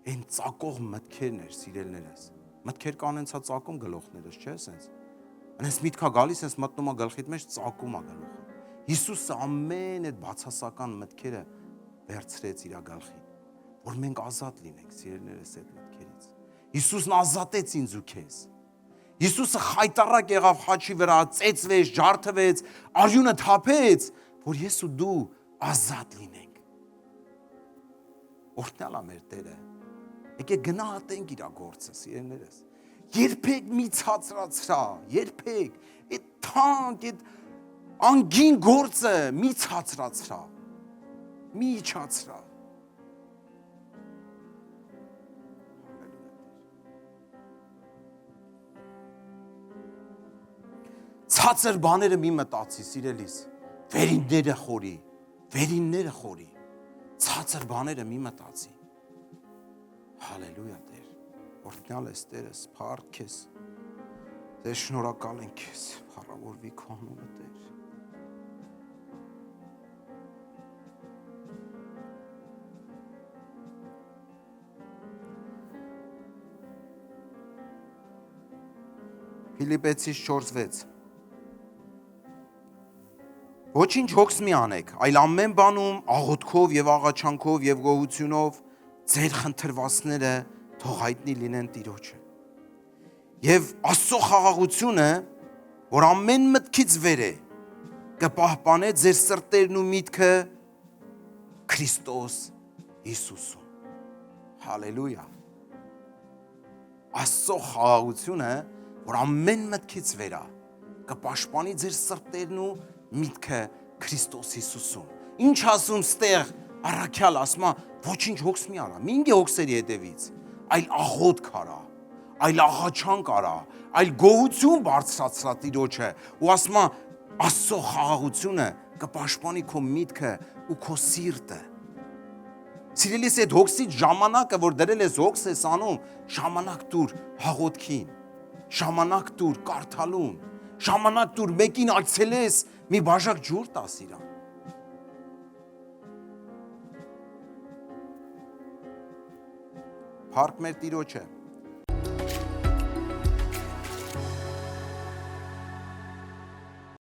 այն ծակող մտքերն էր, սիրելներս։ Մտքեր կան հենց ծակում գլոխներս, չէ՞ սենց։ Այնպես միտքա գալիս, հենց մտնում է գլխիդ մեջ, ծակում է գլոխը։ Հիսուսը ամեն այդ բացասական մտքերը վերցրեց իր գլխին, որ մենք ազատ լինենք, սիրելներս, այդ մտքերից։ Հիսուսն ազատեց ինձ ու քեզ։ Հիսուսը խայտառակ եղավ խաչի վրա, ծեծվեց, ջարդվեց, արյունը թափեց, որ ես ու դու ազատ լինենք։ Օրհնյալ է մեր Տերը։ Եկեք գնահատենք իր գործը, սիրելիներս։ Երբեք մի ցածրացրա, երբեք այդ թանկ, այդ անգին գործը մի ցածրացրա, մի իջացրա։ Ցածր բաները մի մտածի, սիրելիս, վերինները խորի, ցածր բաները մի մտածի։ Հալելույա Տեր, օրհնյալ ես Տերս, փառք ես, Տեր շնորհակալ ենք քեզ, փառավորվի քո անունը Տեր։ Ֆիլիպեցիս 4:6 Ոչինչ հոգս մի անեք, այլ ամեն բանում աղոթքով եւ աղաչանքով եւ գոհությունով ձեր խնդրվածները թող հայտնի լինեն Տիրոջը։ Եվ Աստծո խաղաղությունը, որ ամեն մտքից վեր է, կպահպանե ձեր սրտերն ու միտքը Քրիստոս Հիսուսում։ Հալելույա։ Աստծո խաղաղությունը, որ ամեն մտքից վեր է, կպաշտպանի ձեր սրտերն ու միտքը Քրիստոս Հիսուսում։ Ինչ ասում ստեղ առաքյալ ասում է, ոչինչ հոգս մի արա, մինգե հոգսերի հետևից, այլ աղոթք արա, այլ աղաչանք արա, այլ գոհություն բարձրացրա Տիրոջը, ու ասում է, Աստծո խաղաղությունը կպաշտպանի քո միտքը ու քո սիրտը։ Սիրելիս, այդ հոգսից ժամանակը, որ դրել ես հոգս ես անում, ժամանակ տուր հաղոթքին, ժամանակ տուր կարդալուն, ժամանակ տուր մեկին այցելես, մի բաժակ ջուր տաս իրան։ Փառք մեր Տիրոջը։